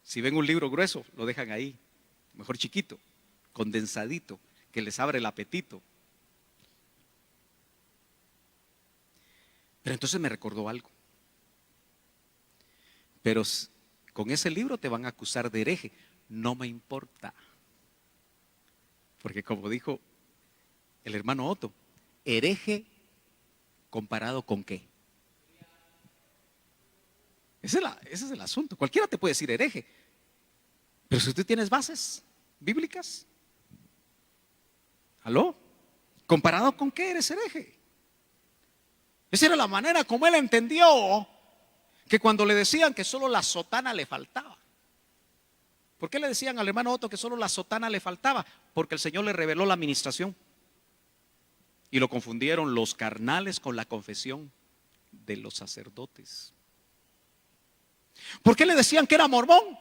Si ven un libro grueso, lo dejan ahí, mejor chiquito, condensadito, que les abre el apetito. Pero entonces me recordó algo. Pero con ese libro te van a acusar de hereje. No me importa. Porque como dijo el hermano Otto, hereje comparado con qué. Ese es el asunto. Cualquiera te puede decir hereje. Pero si tú tienes bases bíblicas, ¿aló? ¿Comparado con qué eres hereje? Esa era la manera como él entendió que cuando le decían que solo la sotana le faltaba. ¿Por qué le decían al hermano Otto que solo la sotana le faltaba? Porque el Señor le reveló la administración. Y lo confundieron los carnales con la confesión de los sacerdotes. ¿Por qué le decían que era mormón?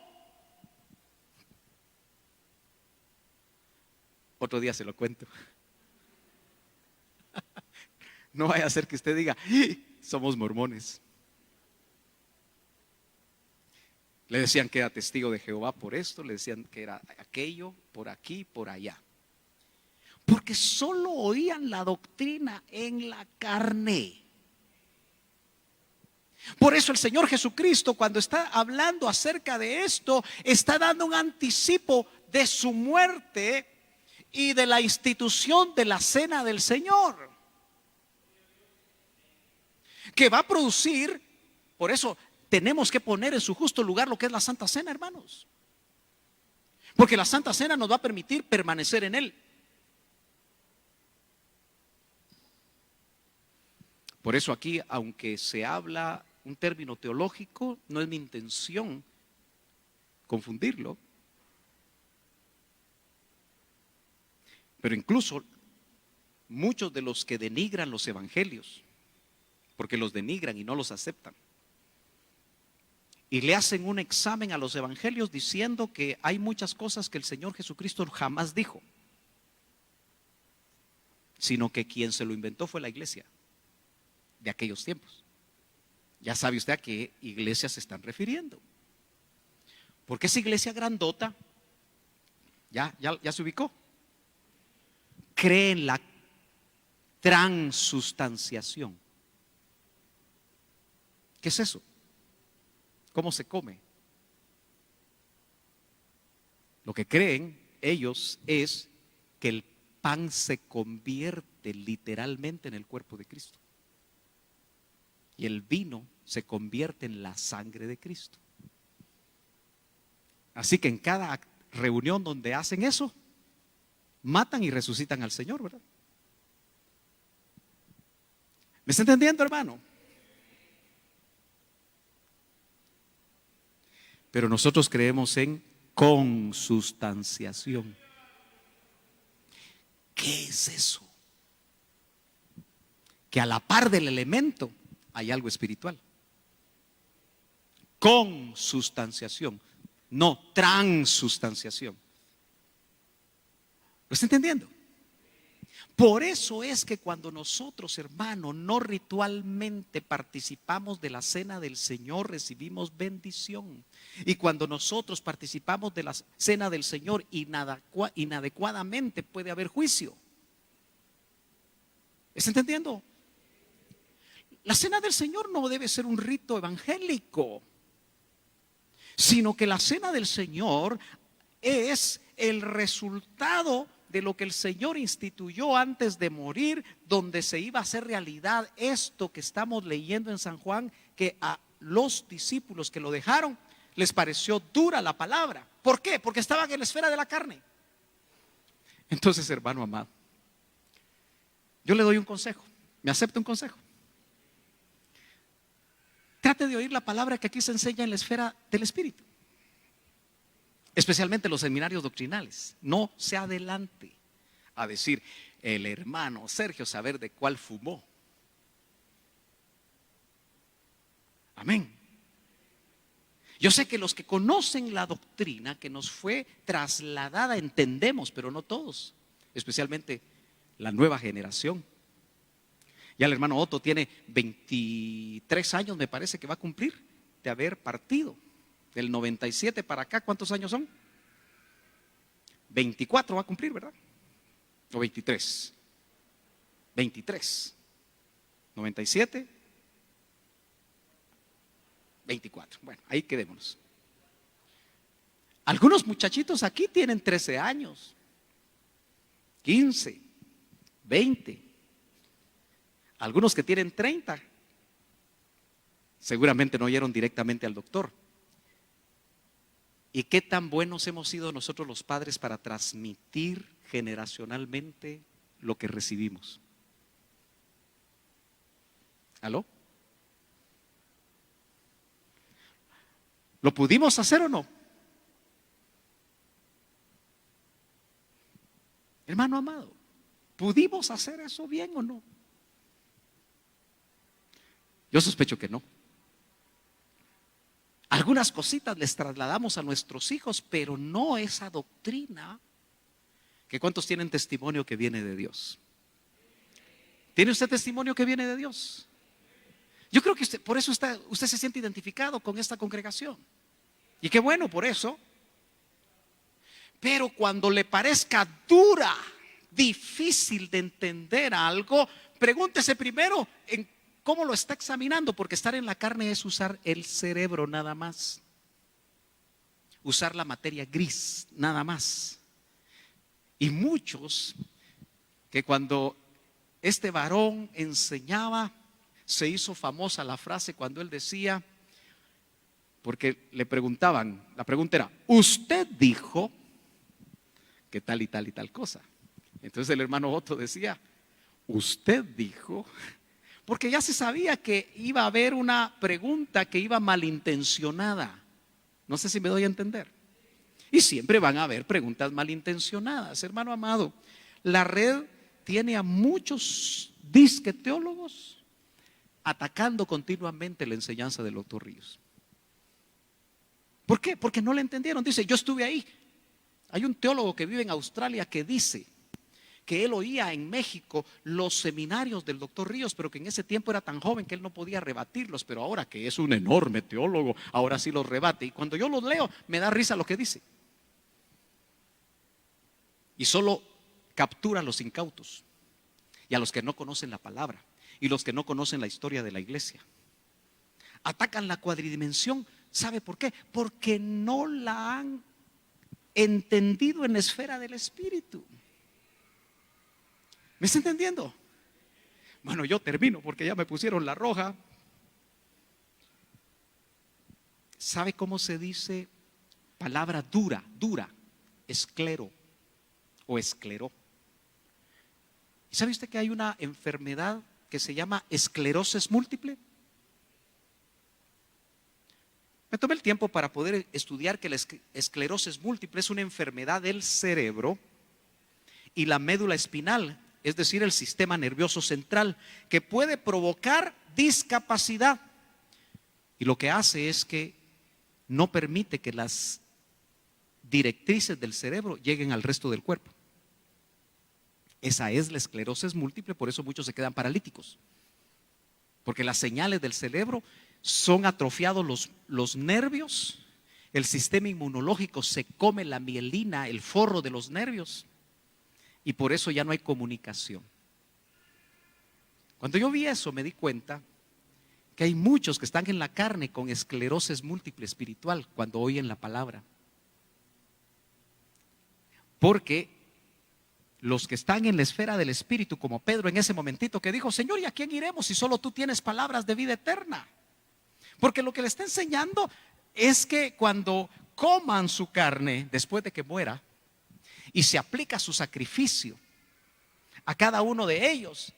Otro día se lo cuento. No vaya a ser que usted diga, somos mormones. Le decían que era testigo de Jehová por esto, le decían que era aquello, por aquí, por allá. Porque solo oían la doctrina en la carne. Por eso el Señor Jesucristo, cuando está hablando acerca de esto, está dando un anticipo de su muerte y de la institución de la cena del Señor, que va a producir. Por eso tenemos que poner en su justo lugar lo que es la Santa Cena, hermanos, porque la Santa Cena nos va a permitir permanecer en Él. Por eso aquí, aunque se habla un término teológico, no es mi intención confundirlo. Pero incluso muchos de los que denigran los evangelios, porque los denigran y no los aceptan, y le hacen un examen a los evangelios diciendo que hay muchas cosas que el Señor Jesucristo jamás dijo, sino que quien se lo inventó fue la iglesia de aquellos tiempos. Ya sabe usted a qué iglesia se están refiriendo, porque esa iglesia grandota ya se ubicó. Cree en la transustanciación. ¿Qué es eso? ¿Cómo se come? Lo que creen ellos es que el pan se convierte literalmente en el cuerpo de Cristo y el vino se convierte en la sangre de Cristo. Así que en cada reunión donde hacen eso, matan y resucitan al Señor, ¿verdad? ¿Me está entendiendo, hermano? Pero nosotros creemos en consustanciación. ¿Qué es eso? Que a la par del elemento hay algo espiritual. Consustanciación, no transustanciación. ¿Lo está entendiendo? Por eso es que cuando nosotros, hermano, no ritualmente participamos de la cena del Señor, recibimos bendición. Y cuando nosotros participamos de la cena del Señor inadecuadamente, puede haber juicio. ¿Está entendiendo? La cena del Señor no debe ser un rito evangélico, sino que la cena del Señor es el resultado de lo que el Señor instituyó antes de morir, donde se iba a hacer realidad esto que estamos leyendo en San Juan, que a los discípulos que lo dejaron les pareció dura la palabra. ¿Por qué? Porque estaban en la esfera de la carne. Entonces, hermano amado, yo le doy un consejo. ¿Me acepta un consejo? Trate de oír la palabra que aquí se enseña en la esfera del Espíritu, especialmente los seminarios doctrinales. No se adelante a decir: el hermano Sergio, saber de cuál fumó. Amén. Yo sé que los que conocen la doctrina que nos fue trasladada entendemos, pero no todos, especialmente la nueva generación. Ya el hermano Otto tiene 23 años, me parece que va a cumplir, de haber partido. Del 97 para acá, ¿cuántos años son? 24 va a cumplir, ¿verdad? O 23. 23. 97. 24. Bueno, ahí quedémonos. Algunos muchachitos aquí tienen 13 años, 15, 20. Algunos que tienen 30. Seguramente no oyeron directamente al doctor. ¿Y qué tan buenos hemos sido nosotros los padres para transmitir generacionalmente lo que recibimos? ¿Aló? ¿Lo pudimos hacer o no? Hermano amado, ¿pudimos hacer eso bien o no? Yo sospecho que no. Algunas cositas les trasladamos a nuestros hijos, pero no esa doctrina. ¿Que cuántos tienen testimonio que viene de Dios? ¿Tiene usted testimonio que viene de Dios? Yo creo que usted, por eso usted se siente identificado con esta congregación. Y qué bueno por eso. Pero cuando le parezca dura, difícil de entender algo, pregúntese primero en cómo lo está examinando, porque estar en la carne es usar el cerebro nada más. Usar la materia gris nada más. Y muchos que cuando este varón enseñaba, se hizo famosa la frase cuando él decía, porque le preguntaban, la pregunta era: usted dijo que tal y tal y tal cosa. Entonces el hermano Otto decía: usted dijo, porque ya se sabía que iba a haber una pregunta que iba malintencionada. No sé si me doy a entender. Y siempre van a haber preguntas malintencionadas, hermano amado. La red tiene a muchos disque teólogos atacando continuamente la enseñanza del doctor Ríos. ¿Por qué? Porque no le entendieron. Dice: yo estuve ahí. Hay un teólogo que vive en Australia que dice que él oía en México los seminarios del doctor Ríos, pero que en ese tiempo era tan joven que él no podía rebatirlos, pero ahora que es un enorme teólogo, ahora sí los rebate. Y cuando yo los leo, me da risa lo que dice. Y solo captura a los incautos y a los que no conocen la palabra y los que no conocen la historia de la iglesia. Atacan la cuadridimensión. ¿Sabe por qué? Porque no la han entendido en la esfera del espíritu. ¿Me está entendiendo? Bueno, yo termino porque ya me pusieron la roja. ¿Sabe cómo se dice palabra dura? Dura, esclero o escleró. ¿Y sabe usted que hay una enfermedad que se llama esclerosis múltiple? Me tomé el tiempo para poder estudiar que la esclerosis múltiple es una enfermedad del cerebro y la médula espinal, es decir, el sistema nervioso central, que puede provocar discapacidad. Y lo que hace es que no permite que las directrices del cerebro lleguen al resto del cuerpo. Esa es la esclerosis múltiple, por eso muchos se quedan paralíticos. Porque las señales del cerebro son atrofiados los nervios, el sistema inmunológico se come la mielina, el forro de los nervios, y por eso ya no hay comunicación. Cuando yo vi eso me di cuenta que hay muchos que están en la carne con esclerosis múltiple espiritual cuando oyen la palabra. Porque los que están en la esfera del espíritu, como Pedro en ese momentito que dijo: Señor, ¿y a quién iremos si solo tú tienes palabras de vida eterna? Porque lo que le está enseñando es que cuando coman su carne después de que muera y se aplica su sacrificio a cada uno de ellos,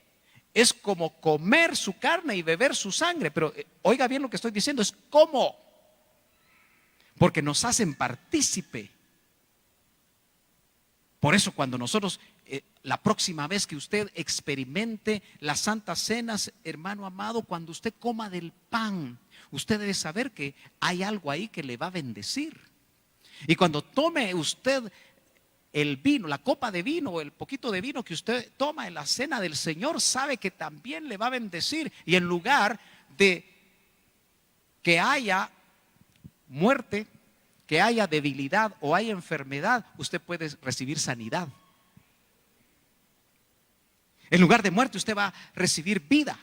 es como comer su carne y beber su sangre. Pero oiga bien lo que estoy diciendo, es como, porque nos hacen partícipe. Por eso cuando nosotros, la próxima vez que usted experimente las santas cenas, hermano amado, cuando usted coma del pan, usted debe saber que hay algo ahí que le va a bendecir. Y cuando tome usted el vino, la copa de vino, el poquito de vino que usted toma en la cena del Señor, sabe que también le va a bendecir. Y en lugar de que haya muerte, que haya debilidad o haya enfermedad, usted puede recibir sanidad. En lugar de muerte, usted va a recibir vida.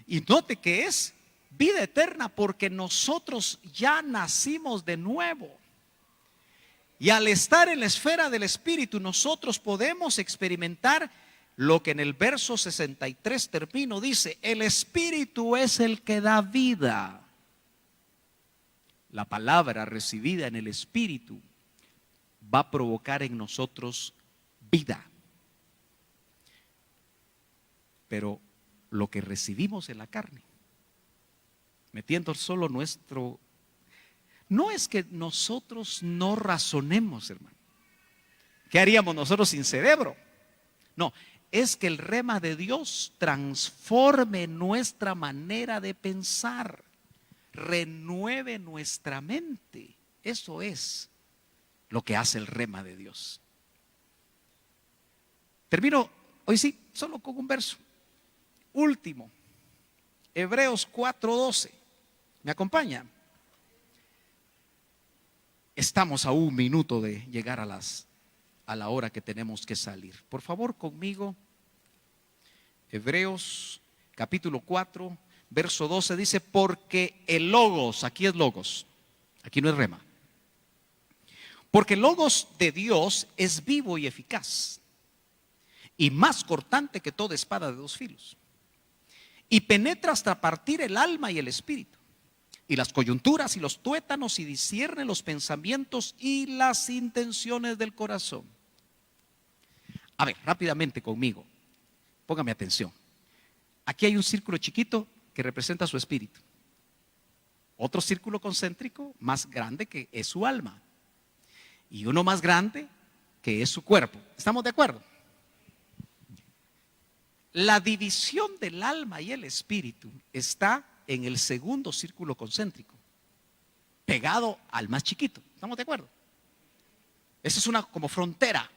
Y note que es vida eterna porque nosotros ya nacimos de nuevo. Y al estar en la esfera del Espíritu, nosotros podemos experimentar lo que en el verso 63 termino, dice: el Espíritu es el que da vida. La palabra recibida en el Espíritu va a provocar en nosotros vida. Pero lo que recibimos en la carne, metiendo solo nuestro... No es que nosotros no razonemos, hermano. ¿Qué haríamos nosotros sin cerebro? No, es que el rema de Dios transforme nuestra manera de pensar, renueve nuestra mente. Eso es lo que hace el rema de Dios. Termino hoy sí, solo con un verso. Último, Hebreos 4:12. ¿Me acompaña? Estamos a un minuto de llegar a la hora que tenemos que salir. Por favor, conmigo, Hebreos capítulo 4, verso 12 dice: porque el logos, aquí es logos, aquí no es rema. Porque el logos de Dios es vivo y eficaz, y más cortante que toda espada de dos filos, y penetra hasta partir el alma y el espíritu, y las coyunturas y los tuétanos, y discierne los pensamientos y las intenciones del corazón. A ver, rápidamente conmigo, póngame atención. Aquí hay un círculo chiquito que representa su espíritu, otro círculo concéntrico más grande que es su alma, y uno más grande que es su cuerpo. ¿Estamos de acuerdo? La división del alma y el espíritu está en el segundo círculo concéntrico, pegado al más chiquito. ¿Estamos de acuerdo? Esa es una como frontera.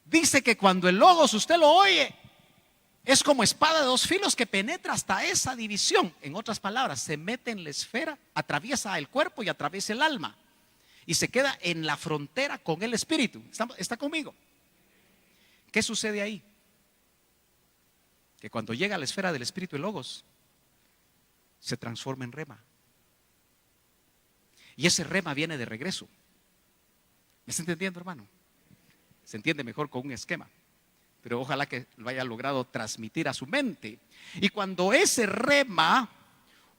Dice que cuando el logos usted lo oye, es como espada de dos filos que penetra hasta esa división. En otras palabras, se mete en la esfera, atraviesa el cuerpo y atraviesa el alma, y se queda en la frontera con el espíritu. ¿Está conmigo? ¿Qué sucede ahí? Que cuando llega a la esfera del espíritu, el logos se transforma en rema, y ese rema viene de regreso. ¿Me está entendiendo, hermano? Se entiende mejor con un esquema, pero ojalá que lo haya logrado transmitir a su mente. Y cuando ese rema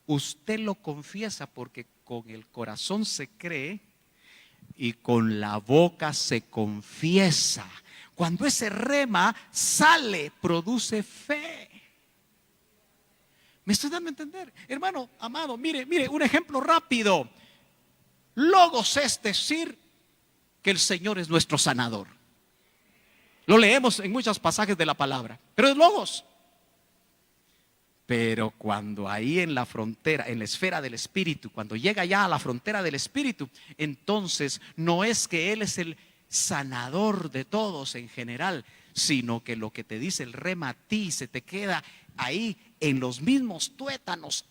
usted lo confiesa, porque con el corazón se cree y con la boca se confiesa. Cuando ese rema sale, produce fe. ¿Me estoy dando a entender? Hermano amado, mire, un ejemplo rápido. Logos es decir que el Señor es nuestro sanador. Lo leemos en muchos pasajes de la palabra, pero es logos. Pero cuando ahí en la frontera, en la esfera del espíritu, cuando llega ya a la frontera del espíritu, entonces no es que Él es el sanador de todos en general, sino que lo que te dice el rema a ti se te queda ahí en los mismos tuétanos.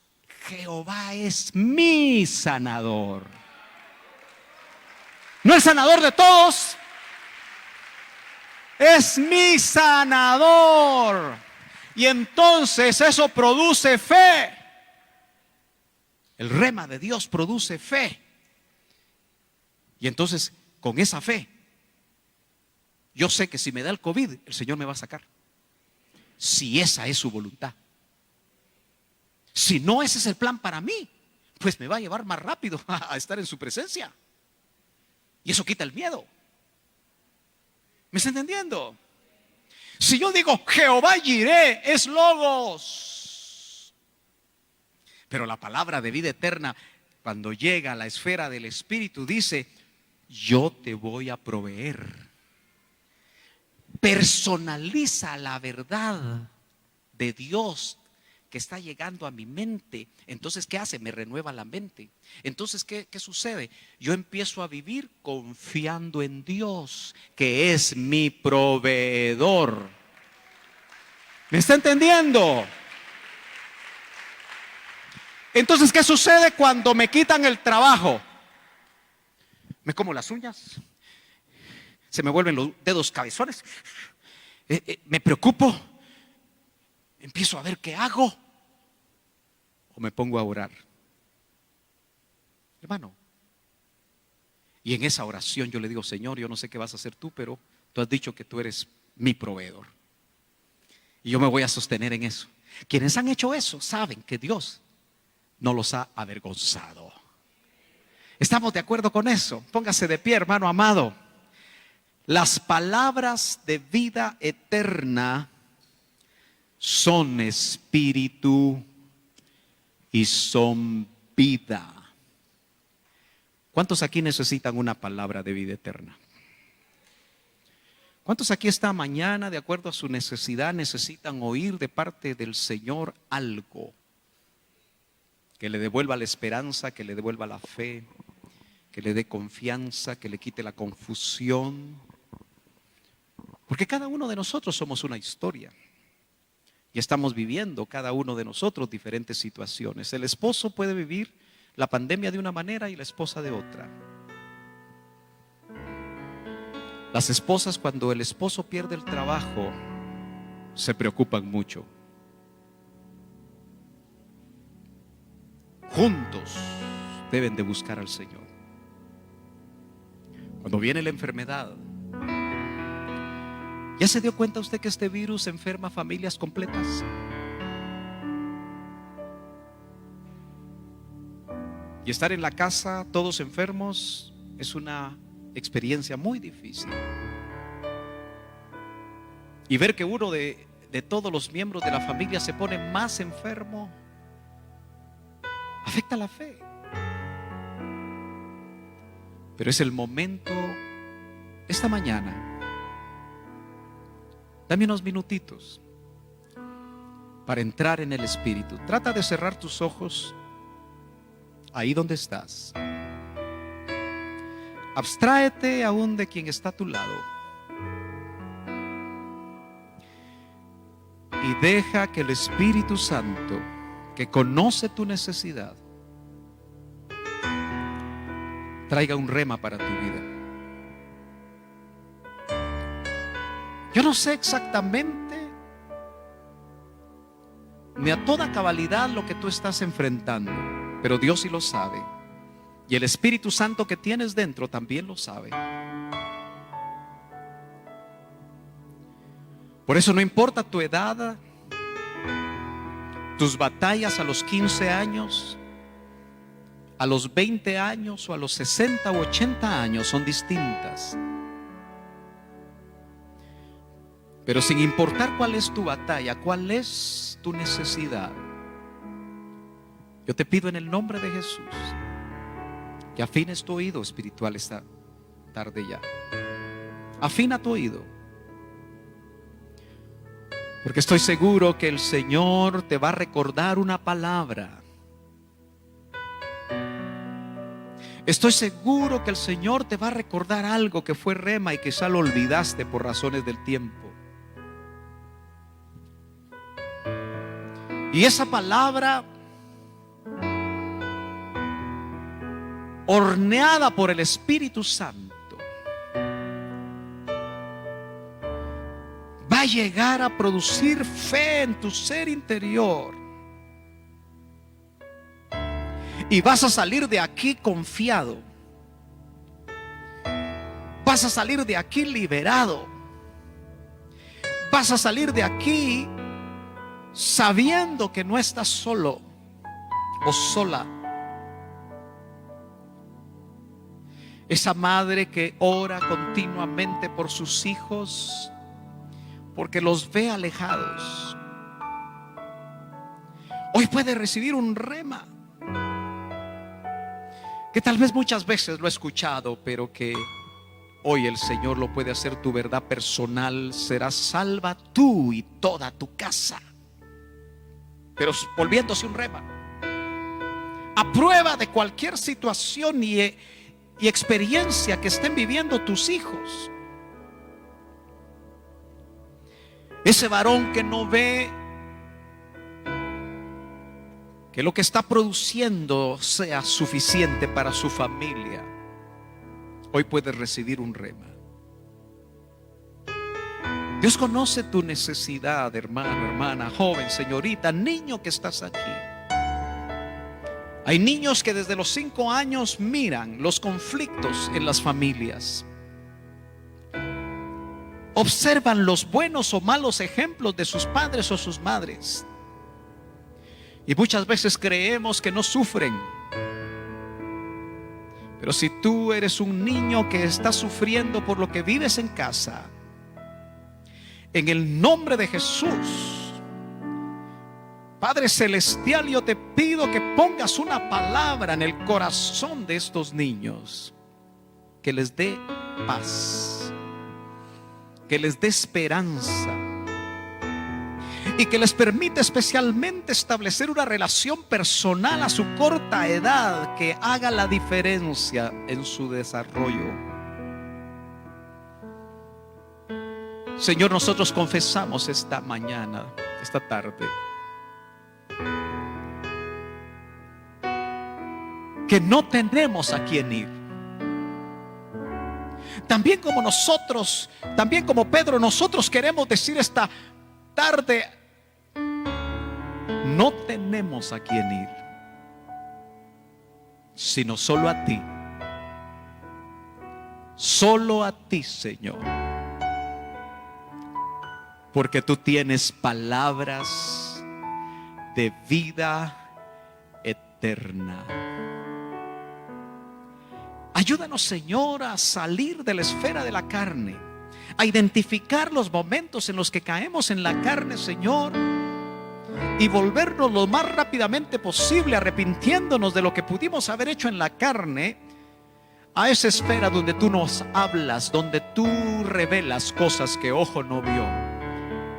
Jehová es mi sanador. No el sanador de todos, es mi sanador. Y entonces eso produce fe. El rema de Dios produce fe. Y entonces con esa fe, yo sé que si me da el COVID, el Señor me va a sacar. Si esa es su voluntad. Si no, ese es el plan para mí, pues me va a llevar más rápido a estar en su presencia. Y eso quita el miedo. ¿Me está entendiendo? Si yo digo Jehová Jireh, es logos. Pero la palabra de vida eterna, cuando llega a la esfera del Espíritu, dice: yo te voy a proveer. Personaliza la verdad de Dios que está llegando a mi mente. Entonces, ¿qué hace? Me renueva la mente. Entonces, ¿qué sucede? Yo empiezo a vivir confiando en Dios, que es mi proveedor. ¿Me está entendiendo? Entonces, ¿qué sucede cuando me quitan el trabajo? Me como las uñas, se me vuelven los dedos cabezones, me preocupo, empiezo a ver qué hago, o me pongo a orar, hermano. Y en esa oración yo le digo: Señor, yo no sé qué vas a hacer tú, pero tú has dicho que tú eres mi proveedor, y yo me voy a sostener en eso. Quienes han hecho eso saben que Dios no los ha avergonzado. ¿Estamos de acuerdo con eso? Póngase de pie, hermano amado. Las palabras de vida eterna son espíritu y son vida. ¿Cuántos aquí necesitan una palabra de vida eterna? ¿Cuántos aquí esta mañana, de acuerdo a su necesidad, necesitan oír de parte del Señor algo que le devuelva la esperanza, que le devuelva la fe, que le dé confianza, que le quite la confusión? Porque cada uno de nosotros somos una historia y estamos viviendo cada uno de nosotros diferentes situaciones. El esposo puede vivir la pandemia de una manera y la esposa de otra. Las esposas, cuando el esposo pierde el trabajo, se preocupan mucho. Juntos deben de buscar al Señor. Cuando viene la enfermedad, ¿ya se dio cuenta usted que este virus enferma familias completas? Y estar en la casa todos enfermos es una experiencia muy difícil. Y ver que uno de todos los miembros de la familia se pone más enfermo afecta la fe. Pero es el momento, esta mañana, dame unos minutitos para entrar en el Espíritu. Trata de cerrar tus ojos ahí donde estás. Abstráete aún de quien está a tu lado y deja que el Espíritu Santo, que conoce tu necesidad, traiga un rema para tu vida. Yo no sé exactamente ni a toda cabalidad lo que tú estás enfrentando, pero Dios sí lo sabe. Y el Espíritu Santo que tienes dentro también lo sabe. Por eso no importa tu edad, tus batallas a los 15 años, a los 20 años o a los 60 u 80 años son distintas. Pero sin importar cuál es tu batalla, cuál es tu necesidad, yo te pido en el nombre de Jesús que afines tu oído espiritual esta tarde ya. Afina tu oído, porque estoy seguro que el Señor te va a recordar una palabra. Estoy seguro que el Señor te va a recordar algo que fue rema y quizá lo olvidaste por razones del tiempo. Y esa palabra, horneada por el Espíritu Santo, va a llegar a producir fe en tu ser interior. Y vas a salir de aquí confiado. Vas a salir de aquí liberado. Vas a salir de aquí sabiendo que no estás solo o sola. Esa madre que ora continuamente por sus hijos porque los ve alejados, hoy puede recibir un rema que tal vez muchas veces lo he escuchado, pero que hoy el Señor lo puede hacer tu verdad personal. Serás salva tú y toda tu casa. Pero volviéndose un rema, a prueba de cualquier situación y experiencia que estén viviendo tus hijos, ese varón que no ve que lo que está produciendo sea suficiente para su familia, hoy puedes recibir un rema. Dios conoce tu necesidad, hermano, hermana, joven, señorita, niño que estás aquí. Hay niños que desde los 5 años miran los conflictos en las familias. Observan los buenos o malos ejemplos de sus padres o sus madres. Y muchas veces creemos que no sufren. Pero si tú eres un niño que está sufriendo por lo que vives en casa, en el nombre de Jesús, Padre Celestial, yo te pido que pongas una palabra en el corazón de estos niños, que les dé paz, que les dé esperanza y que les permita especialmente establecer una relación personal a su corta edad que haga la diferencia en su desarrollo. Señor, nosotros confesamos esta mañana, esta tarde, que no tenemos a quién ir. También como nosotros, también como Pedro, nosotros queremos decir esta tarde: no tenemos a quién ir, sino solo a ti. Solo a ti, Señor. Porque tú tienes palabras de vida eterna. Ayúdanos, Señor, a salir de la esfera de la carne, a identificar los momentos en los que caemos en la carne, Señor, y volvernos lo más rápidamente posible, arrepintiéndonos de lo que pudimos haber hecho en la carne, a esa esfera donde tú nos hablas, donde tú revelas cosas que ojo no vio,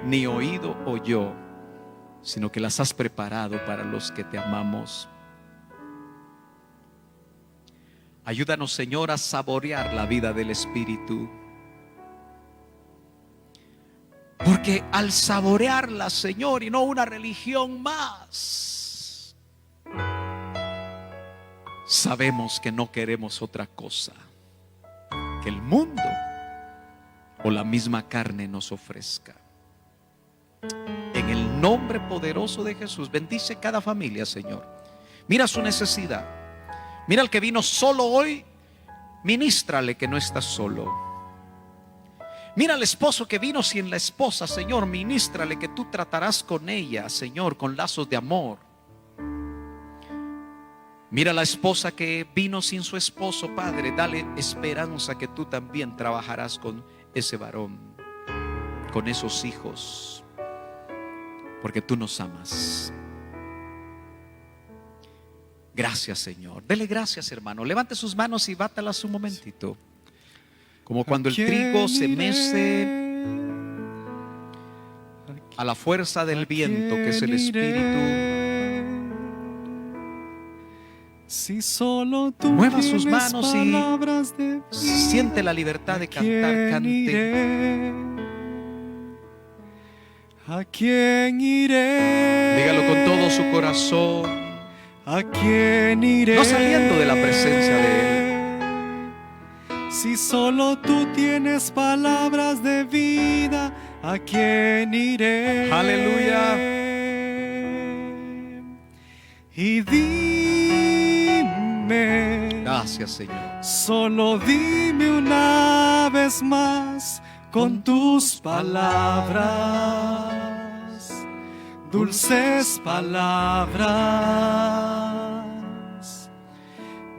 ni oído oyó, sino que las has preparado para los que te amamos. Ayúdanos, Señor, a saborear la vida del Espíritu. Porque al saborearla, Señor, y no una religión más, sabemos que no queremos otra cosa que el mundo o la misma carne nos ofrezca. En el nombre poderoso de Jesús, bendice cada familia, Señor. Mira su necesidad. Mira al que vino solo hoy, ministrale que no está solo. Mira al esposo que vino sin la esposa, Señor, ministrale que tú tratarás con ella, Señor, con lazos de amor. Mira a la esposa que vino sin su esposo, Padre, dale esperanza que tú también trabajarás con ese varón, con esos hijos, porque tú nos amas. Gracias, Señor. Dele gracias, hermano. Levante sus manos y bátalas un momentito. Como cuando el trigo se mece a la fuerza del viento, que es el Espíritu. Si solo tú mueva sus manos y siente la libertad de cantar. Cante. ¿A quién iré? Dígalo con todo su corazón. ¿A quién iré? No saliendo de la presencia de Si solo tú tienes palabras de vida, ¿a quién iré? Aleluya. Y dime, Gracias, Señor. solo dime una vez más con tus palabras, dulces palabras,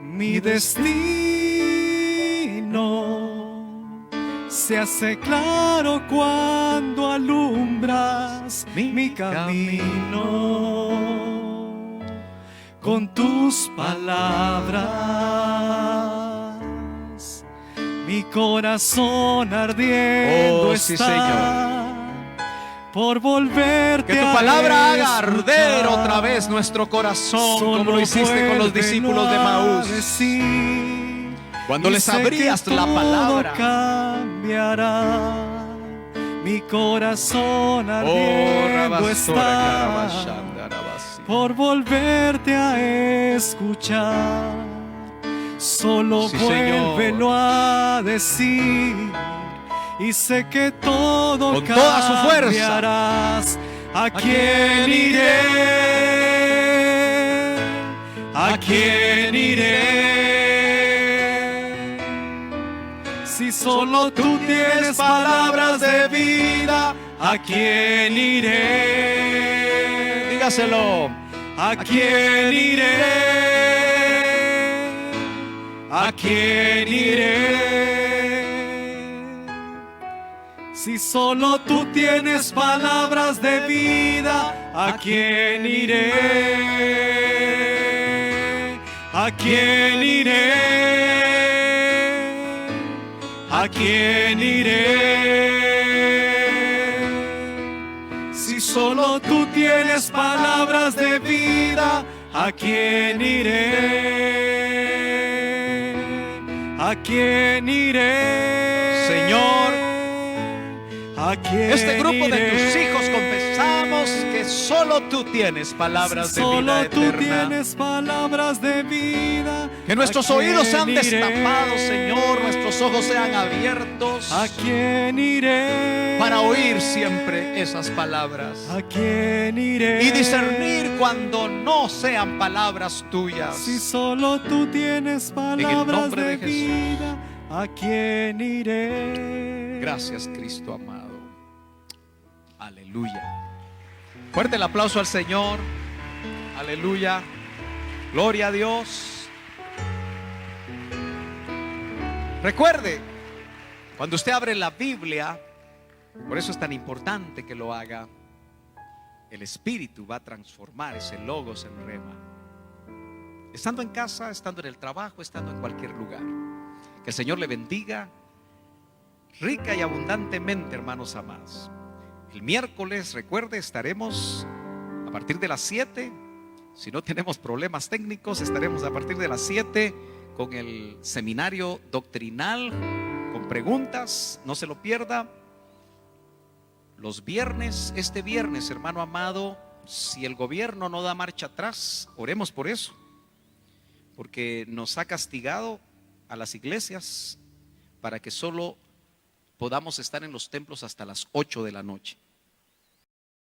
mi destino se hace claro cuando alumbras mi camino con tus palabras. Mi corazón ardiendo sí, está Señor. por volverte Que tu a palabra haga arder escuchar. otra vez nuestro corazón, Solo como lo hiciste con los vuélvelo discípulos de a Maús. decir, Cuando y les sé abrías que la todo palabra. cambiará. Mi corazón Oh, ardiendo rabastora, está carabashanda, rabasi. por volverte a escuchar. Solo Sí, vuélvelo a decir, y sé que todo Con toda su fuerza. cambiarás. ¿A quién iré? ¿A quién iré? Si solo tú tienes palabras de vida, ¿a quién iré? Dígaselo. ¿A quién iré? ¿A quién iré? Si solo tú tienes palabras de vida, ¿a quién iré? ¿A quién iré? ¿A quién iré? Si solo tú tienes palabras de vida, ¿a quién iré? ¿A quién iré? Señor, ¿a quién este grupo de iré? tus hijos confesamos que solo tú tienes palabras de Solo vida tú eterna. tienes palabras de vida. Que nuestros ¿A oídos sean quién iré? destapados, Señor, nuestros ojos sean abiertos ¿A quién iré? para oír siempre esas palabras ¿A quién iré? y discernir cuando no sean palabras tuyas. Si solo tú tienes palabras nombre de de Jesús. vida, ¿a quién iré? Gracias, Cristo amado. Aleluya. Fuerte el aplauso al Señor. Aleluya. Gloria a Dios. Recuerde, cuando usted abre la Biblia, por eso es tan importante que lo haga, el Espíritu va a transformar ese logos en rema. Estando en casa, estando en el trabajo, estando en cualquier lugar. Que el Señor le bendiga rica y abundantemente, hermanos amados. El miércoles, recuerde, estaremos a partir de las 7. Si no tenemos problemas técnicos, estaremos a partir de las 7 con el seminario doctrinal, con preguntas. No se lo pierda. Los viernes, este viernes, hermano amado, si el gobierno no da marcha atrás, oremos por eso, porque nos ha castigado a las iglesias para que solo podamos estar en los templos hasta las 8 de la noche.